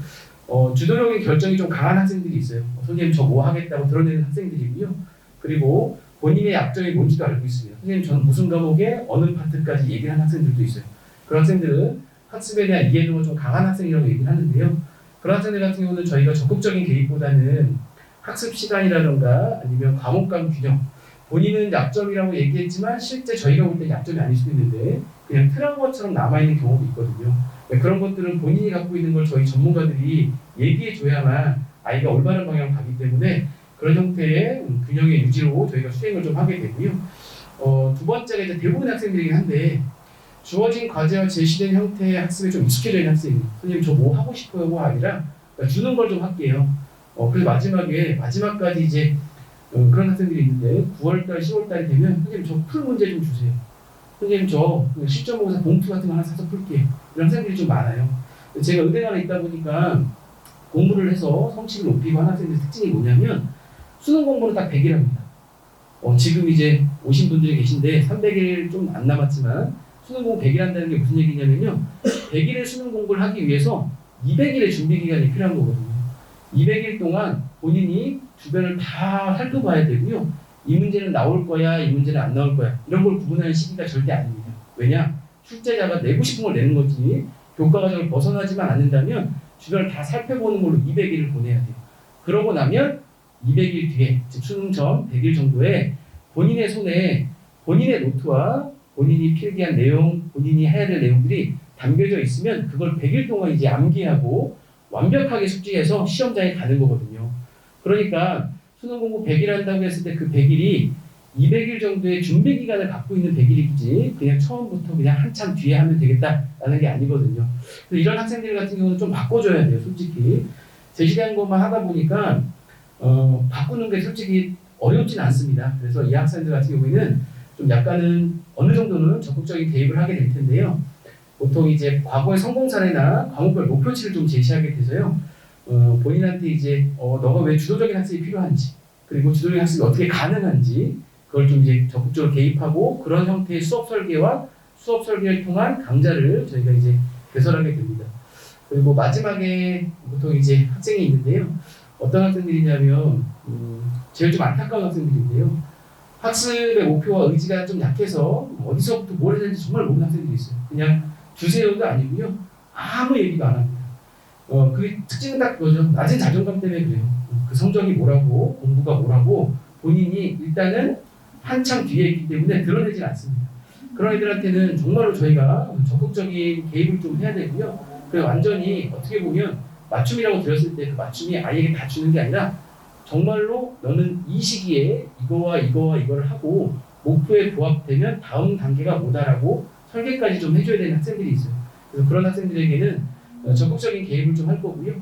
주도적인 결정이 좀 강한 학생들이 있어요. 선생님 저 뭐 하겠다고 드러내는 학생들이고요. 그리고 본인의 약점이 뭔지도 알고 있습니다. 선생님 저는 무슨 과목에 어느 파트까지 얘기를 하는 학생들도 있어요. 그런 학생들은 학습에 대한 이해도가 좀 강한 학생이라고 얘기를 하는데요. 그런 학생들 같은 경우는 저희가 적극적인 개입보다는 학습 시간이라던가 아니면 과목 간 균형 본인은 약점이라고 얘기했지만 실제 저희가 볼 때 약점이 아닐 수도 있는데 그냥 트라우마처럼 남아있는 경우도 있거든요. 그런 것들은 본인이 갖고 있는 걸 저희 전문가들이 얘기해 줘야만 아이가 올바른 방향으로 가기 때문에 그런 형태의 균형의 유지로 저희가 수행을 좀 하게 되고요. 두 번째가 이제 대부분 학생들이긴 한데 주어진 과제와 제시된 형태의 학습에 좀 익숙해져 있는 학생이 선생님 저 뭐 하고 싶어요가 아니라 주는 걸 좀 할게요. 그래서 마지막까지 이제 그런 학생들이 있는데 9월달, 10월달이 되면 선생님 저 풀 문제 좀 주세요. 선생님 저 시점 보고서 봉투 같은 거 하나 사서 풀게요. 이런 학생들이 좀 많아요. 제가 의대 안에 있다 보니까 공부를 해서 성취를 높이고 하는 학생들의 특징이 뭐냐면 수능 공부는 딱 100일 합니다. 지금 이제 오신 분들이 계신데 300일 좀 안 남았지만 수능 공부 100일 한다는 게 무슨 얘기냐면요. 100일의 수능 공부를 하기 위해서 200일의 준비 기간이 필요한 거거든요. 200일 동안 본인이 주변을 다 살펴봐야 되고요. 이 문제는 나올 거야, 이 문제는 안 나올 거야. 이런 걸 구분하는 시기가 절대 아닙니다. 왜냐? 출제자가 내고 싶은 걸 내는 거지 교과 과정을 벗어나지만 않는다면 주변을 다 살펴보는 걸로 200일을 보내야 돼요. 그러고 나면 200일 뒤에, 즉 수능 전 100일 정도에 본인의 손에 본인의 노트와 본인이 필기한 내용, 본인이 해야 될 내용들이 담겨져 있으면 그걸 100일 동안 이제 암기하고 완벽하게 숙지해서 시험장에 가는 거거든요. 그러니까 수능 공부 100일 한다고 했을 때 그 100일이 200일 정도의 준비 기간을 갖고 있는 100일이지 그냥 처음부터 그냥 한참 뒤에 하면 되겠다라는 게 아니거든요. 그래서 이런 학생들 같은 경우는 좀 바꿔줘야 돼요, 솔직히. 제시된 것만 하다 보니까 바꾸는 게 솔직히 어렵진 않습니다. 그래서 이 학생들 같은 경우에는 좀 약간은 어느 정도는 적극적인 개입을 하게 될 텐데요. 보통 이제 과거의 성공 사례나 과목별 목표치를 좀 제시하게 돼서요. 본인한테 이제 너가 왜 주도적인 학습이 필요한지 그리고 주도적인 학습이 어떻게 가능한지 그걸 좀 이제 적극적으로 개입하고 그런 형태의 수업 설계와 수업 설계를 통한 강좌를 저희가 이제 개설하게 됩니다. 그리고 마지막에 보통 이제 학생이 있는데요. 어떤 학생들이냐면 제일 좀 안타까운 학생들인데요. 학습의 목표와 의지가 좀 약해서 어디서부터 뭘 해야 되는지 정말 모르는 학생들이 있어요. 그냥 주세요도 아니고요. 아무 얘기도 안 합니다. 그 특징은 딱 그거죠. 낮은 자존감 때문에 그래요. 그 성적이 뭐라고 공부가 뭐라고 본인이 일단은 한참 뒤에 있기 때문에 드러내질 않습니다. 그런 애들한테는 정말로 저희가 적극적인 개입을 좀 해야 되고요. 그래서 완전히 어떻게 보면 맞춤이라고 들었을 때 그 맞춤이 아이에게 다 주는 게 아니라 정말로 너는 이 시기에 이거와 이거와 이거를 하고 목표에 부합되면 다음 단계가 뭐다라고 설계까지 좀 해줘야 되는 학생들이 있어요. 그래서 그런 학생들에게는 적극적인 개입을 좀 할 거고요.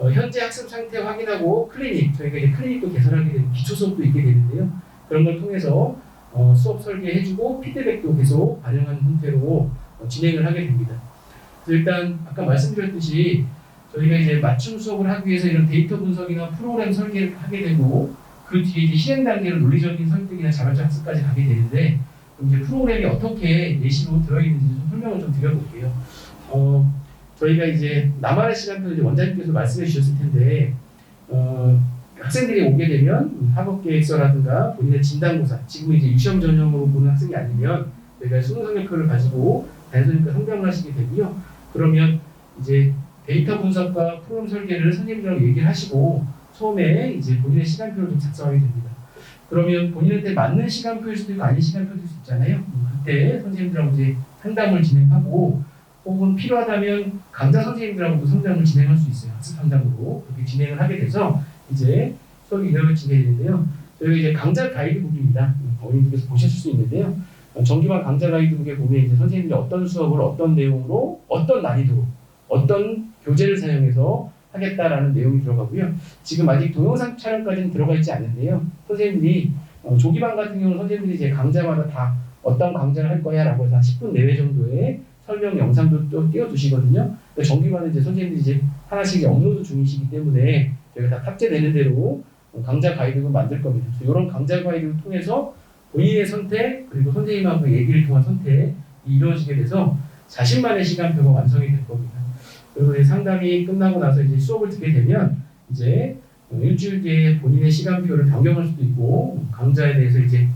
현재 학습 상태 확인하고 클리닉, 저희가 이제 클리닉도 개설하게 되는 기초 수업도 있게 되는데요. 그런 걸 통해서 수업 설계해주고 피드백도 계속 반영하는 형태로 진행을 하게 됩니다. 그래서 일단 아까 말씀드렸듯이 저희가 이제 맞춤 수업을 하기 위해서 이런 데이터 분석이나 프로그램 설계를 하게 되고 그 뒤에 이제 실행 단계로 논리적인 설득이나 자발적 학습까지 가게 되는데 그럼 이제 프로그램이 어떻게 예시로 들어있는지 좀 설명을 좀 드려볼게요. 저희가 이제 나만의 시간표를 이제 원장님께서 말씀해 주셨을 텐데 학생들이 오게 되면 학업 계획서라든가 본인의 진단고사, 지금 이제 유시험 전형으로 보는 학생이 아니면 저희가 수능 성적표를 가지고 단순히 상담을 하시게 되고요. 그러면 이제 데이터 분석과 프로그램 설계를 선생님들하고 얘기를 하시고 처음에 이제 본인의 시간표를 좀 작성하게 됩니다. 그러면 본인한테 맞는 시간표일 수도 있고 아닌 시간표일 수도 있잖아요. 그때 선생님들하고 이제 상담을 진행하고 혹은 필요하다면 강좌 선생님들하고도 상담을 진행할 수 있어요. 학습 상담으로 그렇게 진행을 하게 돼서 이제 수업이 이루어지게 되는데요. 저희가 이제 강좌 가이드북입니다. 어린이들께서 보실 수 있는데요. 정기반 강좌 가이드북에 보면 이제 선생님들이 어떤 수업을 어떤 내용으로 어떤 난이도로 어떤 교재를 사용해서 하겠다라는 내용이 들어가고요. 지금 아직 동영상 촬영까지는 들어가 있지 않는데요. 선생님들이 조기반 같은 경우는 선생님들이 이제 강좌마다 다 어떤 강좌를 할 거야라고 해서 한 10분 내외 정도의 설명 영상도 또 띄워두시거든요. 정기반은 이제 선생님들이 이제 하나씩 이제 업로드 중이시기 때문에 저희가 다 탑재되는 대로 강좌 가이드를 만들 겁니다. 그래서 이런 강좌 가이드를 통해서 본인의 선택 그리고 선생님하고 얘기를 통한 선택이 이루어지게 돼서 자신만의 시간표가 완성이 될 겁니다. 그리고 이제 상담이 끝나고 나서 이제 수업을 듣게 되면 이제 일주일 뒤에 본인의 시간표를 변경할 수도 있고 강좌에 대해서 이제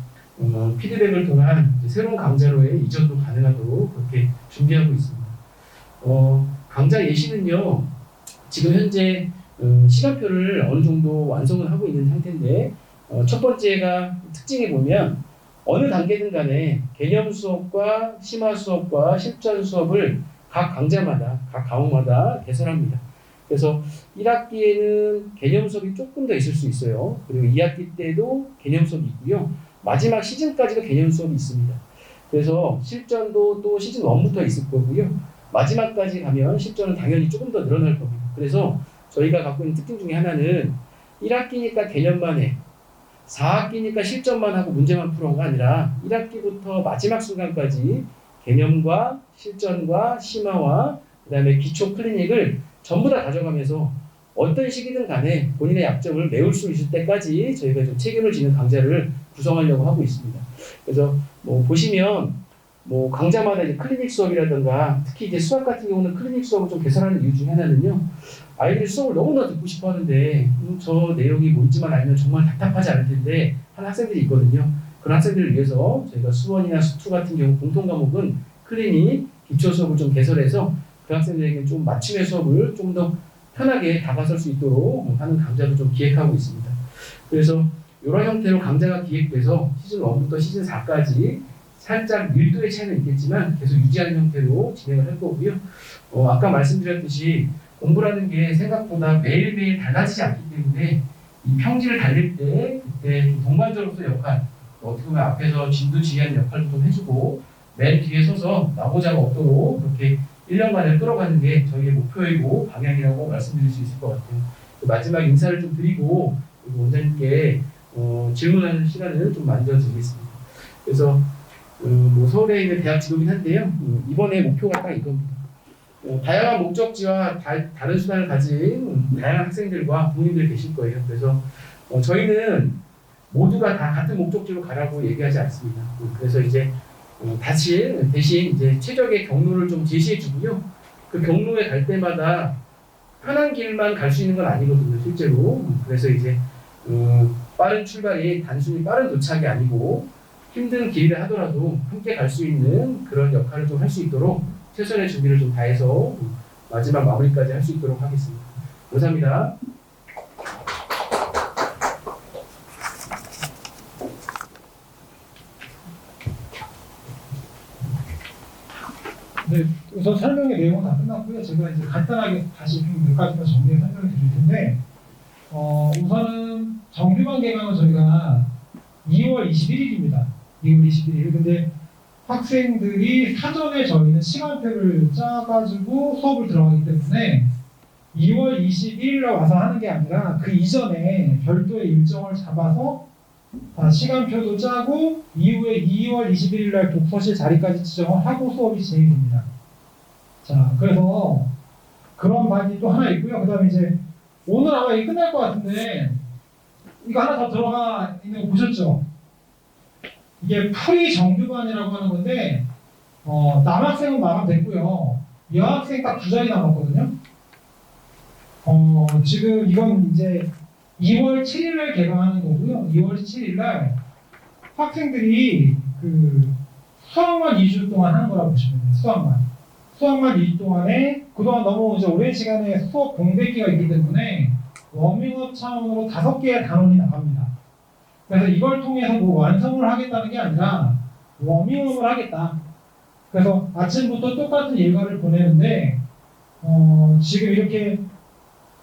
피드백을 통한 이제 새로운 강좌로의 이전도 가능하도록 그렇게 준비하고 있습니다. 강좌 예시는요. 지금 현재 시간표를 어느 정도 완성을 하고 있는 상태인데 첫 번째가 특징에 보면 어느 단계든 간에 개념 수업과 심화 수업과 실전 수업을 각 강좌마다 각 과목마다 개설합니다. 그래서 1학기에는 개념 수업이 조금 더 있을 수 있어요. 그리고 2학기 때도 개념 수업이 있고요. 마지막 시즌까지도 개념 수업이 있습니다. 그래서 실전도 또 시즌 1부터 있을 거고요. 마지막까지 가면 실전은 당연히 조금 더 늘어날 겁니다. 그래서 저희가 갖고 있는 특징 중에 하나는 1학기니까 개념만 해. 4학기니까 실전만 하고 문제만 풀어가 아니라 1학기부터 마지막 순간까지 개념과 실전과 심화와 그다음에 기초 클리닉을 전부 다 가져가면서 어떤 시기든 간에 본인의 약점을 메울 수 있을 때까지 저희가 좀 책임을 지는 강좌를 구성하려고 하고 있습니다. 그래서 보시면 강좌마다 이제 클리닉 수업이라든가 특히 이제 수학 같은 경우는 클리닉 수업을 좀 개설하는 이유 중에 하나는요. 아이들이 수업을 너무나 듣고 싶어 하는데 저 내용이 뭔지만 알면 정말 답답하지 않을 텐데 하는 학생들이 있거든요. 그런 학생들을 위해서 저희가 수원이나 수투 같은 경우 공통 과목은 클리닉 기초 수업을 좀 개설해서 그 학생들에게 좀 맞춤의 수업을 좀 더 편하게 다가설 수 있도록 하는 강좌도 좀 기획하고 있습니다. 그래서 이런 형태로 강좌가 기획돼서 시즌 1부터 시즌 4까지 살짝 밀도의 차이는 있겠지만 계속 유지하는 형태로 진행을 할 거고요. 아까 말씀드렸듯이 공부라는 게 생각보다 매일매일 달라지지 않기 때문에 이 평지를 달릴 때 그때 좀 동반자로서 역할, 어떻게 보면 앞에서 진두지휘하는 역할도 좀 해주고 맨 뒤에 서서 나고자가 없도록 그렇게 1년간을 끌어가는 게 저희의 목표이고 방향이라고 말씀드릴 수 있을 것 같아요. 마지막 인사를 좀 드리고 원장님께 질문하는 시간을 좀 만들어드리겠습니다. 그래서 서울에 있는 대학 지도긴 한데요. 이번에 목표가 딱 이겁니다. 다양한 목적지와 다른 수단을 가진 다양한 학생들과 부모님들이 계실 거예요. 그래서 저희는 모두가 다 같은 목적지로 가라고 얘기하지 않습니다. 그래서 이제 대신 이제 최적의 경로를 좀 제시해주고요. 그 경로에 갈 때마다 편한 길만 갈 수 있는 건 아니거든요, 실제로. 그래서 이제 빠른 출발이 단순히 빠른 도착이 아니고 힘든 길을 하더라도 함께 갈 수 있는 그런 역할을 좀 할 수 있도록 최선의 준비를 좀 다해서 마지막 마무리까지 할 수 있도록 하겠습니다. 감사합니다. 네, 우선 설명의 내용은 다 끝났고요. 제가 이제 간단하게 다시 몇 가지만 정리해 설명을 드릴 텐데, 우선은 정규반 개강은 저희가 2월 21일입니다. 2월 21일. 근데 학생들이 사전에 저희는 시간표를 짜가지고 수업을 들어가기 때문에 2월 21일에 와서 하는 게 아니라 그 이전에 별도의 일정을 잡아서 시간표도 짜고 이후에 2월 21일 날 독서실 자리까지 지정을 하고 수업이 진행됩니다. 자, 그래서 그런 반이 또 하나 있고요. 그 다음에 이제 오늘 아마 이게 끝날 것 같은데 이거 하나 더 들어가 있는 거 보셨죠? 이게 프리 정규반이라고 하는 건데 남학생은 마감됐고요. 여학생 딱 2자리 남았거든요. 지금 이건 이제 2월 7일날 개강하는 거고요. 2월 7일날 학생들이 그 수학만 2주 동안 하는 거라고 보시면 돼요. 수학만 2주 동안에 그동안 너무 이제 오랜 시간에 수업 공백기가 있기 때문에 워밍업 차원으로 5개의 단원이 나갑니다. 그래서 이걸 통해서 뭐 완성을 하겠다는 게 아니라 워밍업을 하겠다. 그래서 아침부터 똑같은 일과를 보내는데 지금 이렇게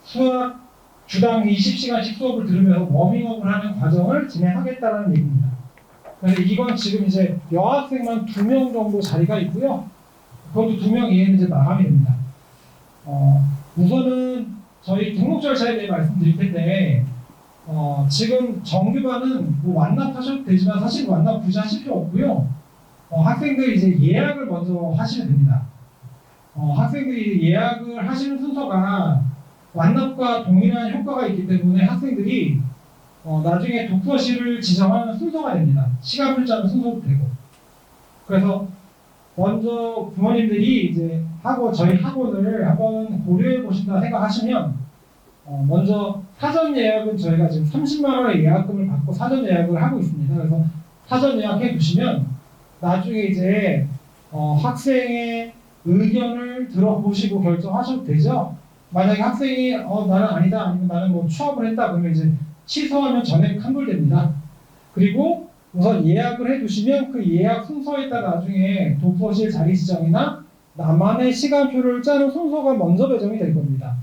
수학 주당 20시간씩 수업을 들으면서 워밍업을 하는 과정을 진행하겠다는 얘기입니다. 그래서 이건 지금 이제 여학생만 2명 정도 자리가 있고요. 그것도 2명 이외에는 이제 마감이 됩니다. 우선은 저희 등록 절차에 대해 말씀드릴 텐데 지금 정규반은 뭐 완납하셔도 되지만 사실 완납 굳이 하실 필요 없고요. 학생들이 이제 예약을 먼저 하시면 됩니다. 학생들이 예약을 하시는 순서가 완납과 동일한 효과가 있기 때문에 학생들이 나중에 독서실을 지정하는 순서가 됩니다. 시간표 짜는 순서도 되고. 그래서 먼저 부모님들이 이제 저희 학원을 한번 고려해 보신다 생각하시면 먼저 사전 예약은 저희가 지금 30만 원의 예약금을 받고 사전 예약을 하고 있습니다. 그래서 사전 예약해 두시면 나중에 이제 학생의 의견을 들어보시고 결정하셔도 되죠. 만약에 학생이 나는 아니다 아니면 나는 뭐 취업을 했다 그러면 이제 취소하면 전액 환불됩니다. 그리고 우선 예약을 해두시면 그 예약 순서에 따라 나중에 독서실 자리 지정이나 나만의 시간표를 짜는 순서가 먼저 배정이 될 겁니다.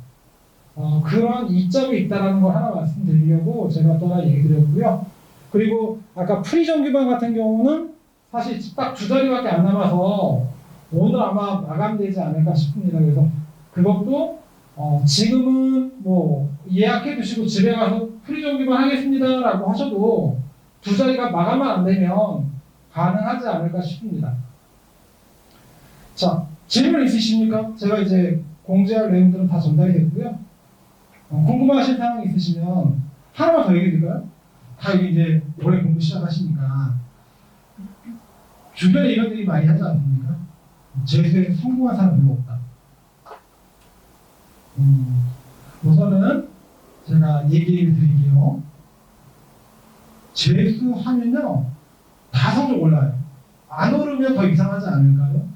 그런 이점이 있다는 걸 하나 말씀드리려고 제가 또 하나 얘기 드렸고요. 그리고 아까 프리정규반 같은 경우는 사실 딱 2자리밖에 안 남아서 오늘 아마 마감되지 않을까 싶습니다. 그래서 그것도 지금은 뭐 예약해 두시고 집에 가서 프리정규반 하겠습니다 라고 하셔도 2자리가 마감만 안 되면 가능하지 않을까 싶습니다. 자, 질문 있으십니까? 제가 이제 공지할 내용들은 다 전달이 됐고요. 궁금하신 사항 있으시면 하나만 더 얘기해 드릴까요? 다 이제 올해 공부 시작하시니까 주변에 이런 얘기 많이 하지 않습니까? 재수에서 성공한 사람 별로 없다. 우선은 제가 얘기를 드릴게요. 재수하면요 다 성적 올라요. 안 오르면 더 이상하지 않을까요?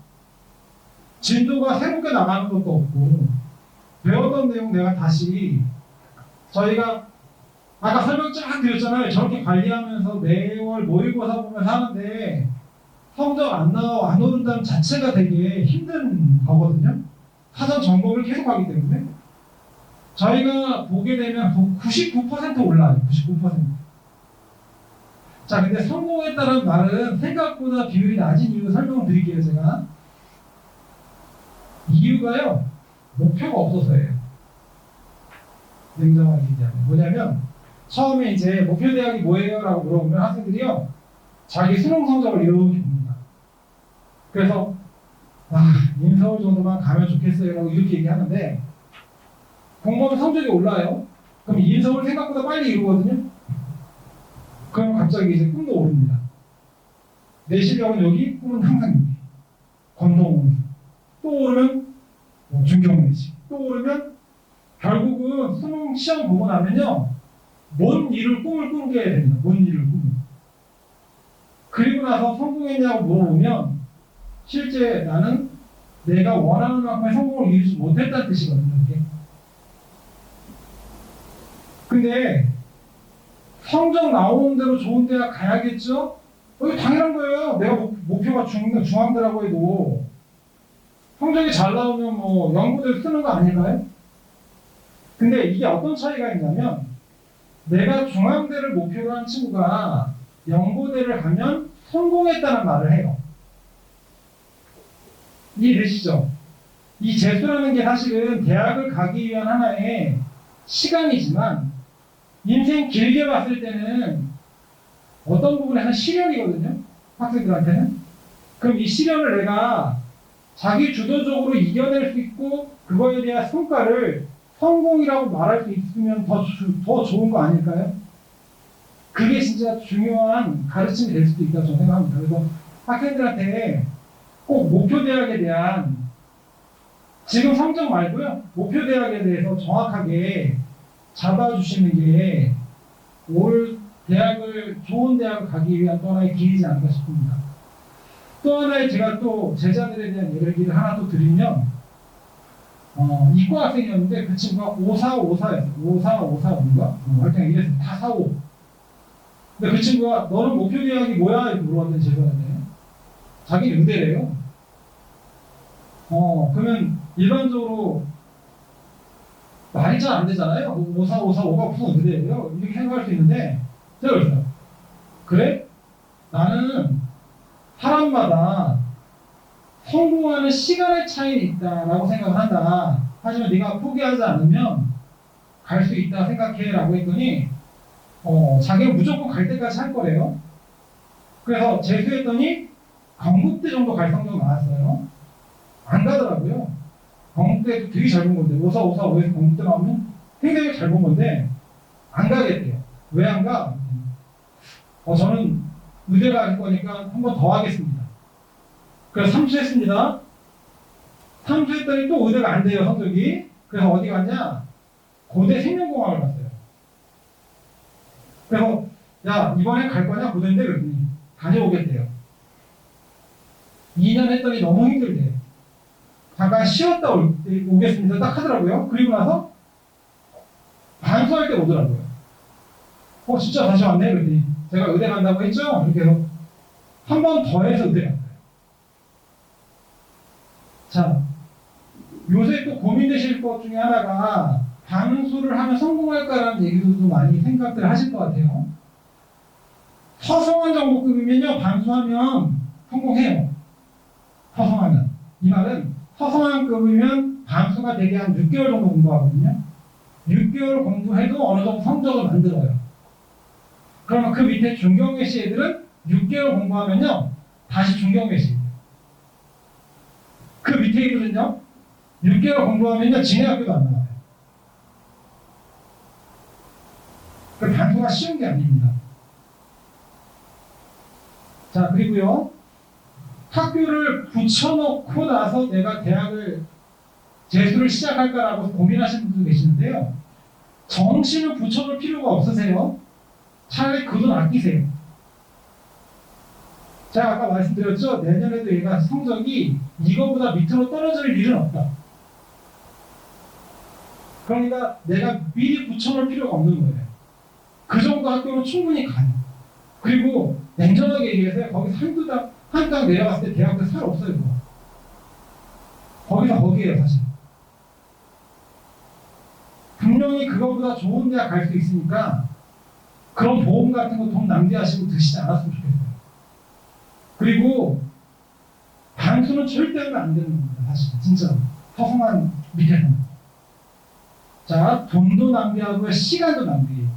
진도가 새롭게 나가는 것도 없고 배웠던 내용 내가 다시 저희가 아까 설명 쫙 드렸잖아요. 저렇게 관리하면서 매월 모의고사 보면서 하는데 성적 안 나와 안 오른다는 자체가 되게 힘든 거거든요. 사전 점검을 계속하기 때문에 저희가 보게 되면 99% 올라요. 99%. 자, 근데 성공했다는 말은 생각보다 비율이 낮은 이유 설명을 드릴게요. 제가 이유가요 목표가 없어서예요. 냉정하게 얘기하면 뭐냐면 처음에 이제 목표 대학이 뭐예요? 라고 물어보면 학생들이요 자기 수능 성적을 이렇게 봅니다. 그래서 인서울 정도만 가면 좋겠어요 라고 이렇게 얘기하는데 공무원 성적이 올라요. 그럼 인서울 생각보다 빨리 이루거든요. 그럼 갑자기 이제 꿈도 오릅니다. 내 실력은 여기, 꿈은 항상 여기. 건너오는 또 오르면 중경내시 또 오르면 결국은 수능 시험 보고 나면요 뭔 일을 꿈을 꾸게 됩니다. 뭔 일을 꿈을. 그리고 나서 성공했냐고 물어보면 실제 나는 내가 원하는 만큼의 성공을 이루지 못했다는 뜻이거든요. 이게. 근데 성적 나오는 대로 좋은 대학 가야겠죠? 이거 당연한 거예요. 내가 목표가 중앙대라고 해도 성적이 잘 나오면 뭐 연구대를 쓰는 거 아닐까요? 근데 이게 어떤 차이가 있냐면 내가 중앙대를 목표로 한 친구가 연고대를 가면 성공했다는 말을 해요. 이해되시죠? 이 재수라는 게 사실은 대학을 가기 위한 하나의 시간이지만 인생 길게 봤을 때는 어떤 부분에서는 시련이거든요. 학생들한테는. 그럼 이 시련을 내가 자기 주도적으로 이겨낼 수 있고 그거에 대한 성과를 성공이라고 말할 수 있으면 더 좋은 거 아닐까요? 그게 진짜 중요한 가르침이 될 수도 있다고 저는 생각합니다. 그래서 학생들한테 꼭 목표 대학에 대한 지금 성적 말고요. 목표 대학에 대해서 정확하게 잡아주시는 게 올 대학을 좋은 대학을 가기 위한 또 하나의 길이지 않을까 싶습니다. 또 하나의 제가 또 제자들에 대한 얘기를 하나 또 드리면 이과 학생이었는데 그 친구가 5454였어요. 5454인가? 하여튼 이랬어요. 다 45. 근데 그 친구가 너는 목표 대학이 뭐야? 이렇게 물어봤더니 제자한테 자기는 의대래요. 그러면 일반적으로 말이 잘 안 되잖아요. 5455가 무슨 의대예요? 이렇게 생각할 수 있는데 제가 그랬어요. 그래? 나는 사람마다 성공하는 시간의 차이는 있다라고 생각을 한다. 하지만 네가 포기하지 않으면 갈 수 있다 생각해라고 했더니 자기가 무조건 갈 때까지 할 거래요. 그래서 재수했더니 건국대 정도 갈 성적 나왔어요. 안 가더라고요. 건국대도 되게 잘 본 건데 5455에서 건국대 나오면 굉장히 잘 본 건데 안 가겠대요. 왜 안 가? 저는 의대 갈 거니까 한 번 더 하겠습니다. 그래서 삼수했습니다. 삼수했더니 또 의대가 안 돼요, 성적이. 그래서 어디 갔냐? 고대 생명공학을 갔어요. 그래서 야 이번에 갈 거냐 고대인데 그랬더니 다녀오겠대요. 2년 했더니 너무 힘들대. 잠깐 쉬었다 오겠습니다. 딱 하더라고요. 그리고 나서 반수할 때 오더라고요. 진짜 다시 왔네 그랬더니 제가 의대 간다고 했죠? 이렇게 해서 한 번 더 해서 의대 갔어요. 자, 요새 또 고민되실 것 중에 하나가 반수를 하면 성공할까라는 얘기도 많이 생각들 하실 것 같아요. 서성한 정도급이면요, 반수하면 성공해요. 서성하면. 이 말은 서성한급이면 반수가 되게 한 6개월 정도 공부하거든요. 6개월 공부해도 어느 정도 성적을 만들어요. 그러면 그 밑에 중경외시 애들은 6개월 공부하면요, 다시 중경외시. 그 밑에 애들은요, 6개월 공부하면요, 진해학교도 안 나와요. 그 반수가 쉬운 게 아닙니다. 자, 그리고요, 학교를 붙여놓고 나서 내가 대학을 재수를 시작할까라고 고민하시는 분도 계시는데요. 정시를 붙여놓을 필요가 없으세요. 차라리 그 돈 아끼세요. 제가 아까 말씀드렸죠. 내년에도 얘가 성적이 이거보다 밑으로 떨어질 일은 없다. 그러니까 내가 미리 붙여놓을 필요가 없는 거예요. 그 정도 학교는 충분히 가요. 그리고 냉정하게 얘기해서 거기서 한강 내려갔을 때 대학교 살 없어요. 그거. 거기서 거기에요 사실. 분명히 그거보다 좋은 대학 갈 수 있으니까 그런 보험 같은 거 돈 낭비하시고 드시지 않았으면 좋겠어요. 그리고 반수는 절대로 안 되는 겁니다. 사실 진짜 서성한 밑에서는. 자, 돈도 낭비하고요, 시간도 낭비해요.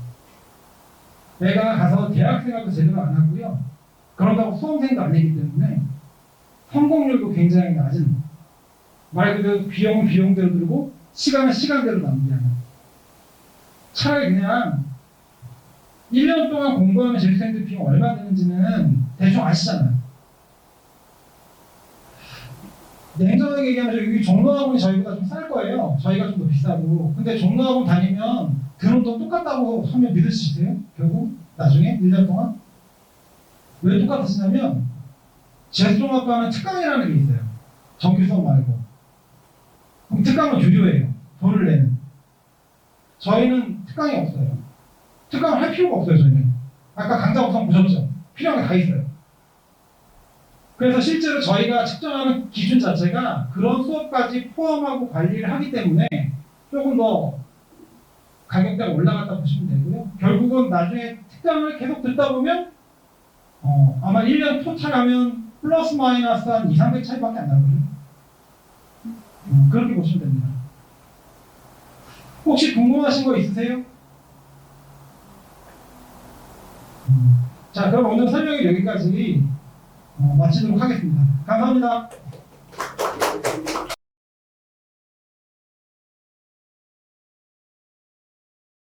내가 가서 대학생활도 제대로 안 하고요. 그런다고 수험생도 아니기 때문에 성공률도 굉장히 낮은, 말 그대로 비용은 비용대로 들고 시간은 시간대로 낭비하는. 차라리 그냥 1년 동안 공부하면 재수생들 비용 얼마 드는지는 대충 아시잖아요. 냉정하게 얘기하면 여기 종로학원이 저희보다 좀 쌀 거예요. 저희가 좀 더 비싸고. 근데 종로학원 다니면 드는 돈 똑같다고 하면 믿으시세요? 결국 나중에 1년 동안? 왜 똑같으시냐면 재수종합과는 특강이라는 게 있어요. 정규 수업 말고. 그럼 특강은 유료예요. 돈을 내는. 저희는 특강이 없어요. 특강을 할 필요가 없어요. 저희는. 아까 강좌 구성 보셨죠? 필요한 게 다 있어요. 그래서 실제로 저희가 측정하는 기준 자체가 그런 수업까지 포함하고 관리를 하기 때문에 조금 더 가격대가 올라갔다 보시면 되고요. 결국은 나중에 특강을 계속 듣다 보면 아마 1년 토탈하면 플러스 마이너스 한 2, 300 차이밖에 안 나거든요. 그렇게 보시면 됩니다. 혹시 궁금하신 거 있으세요? 자, 그럼 오늘 설명이 여기까지 마치도록 하겠습니다. 감사합니다.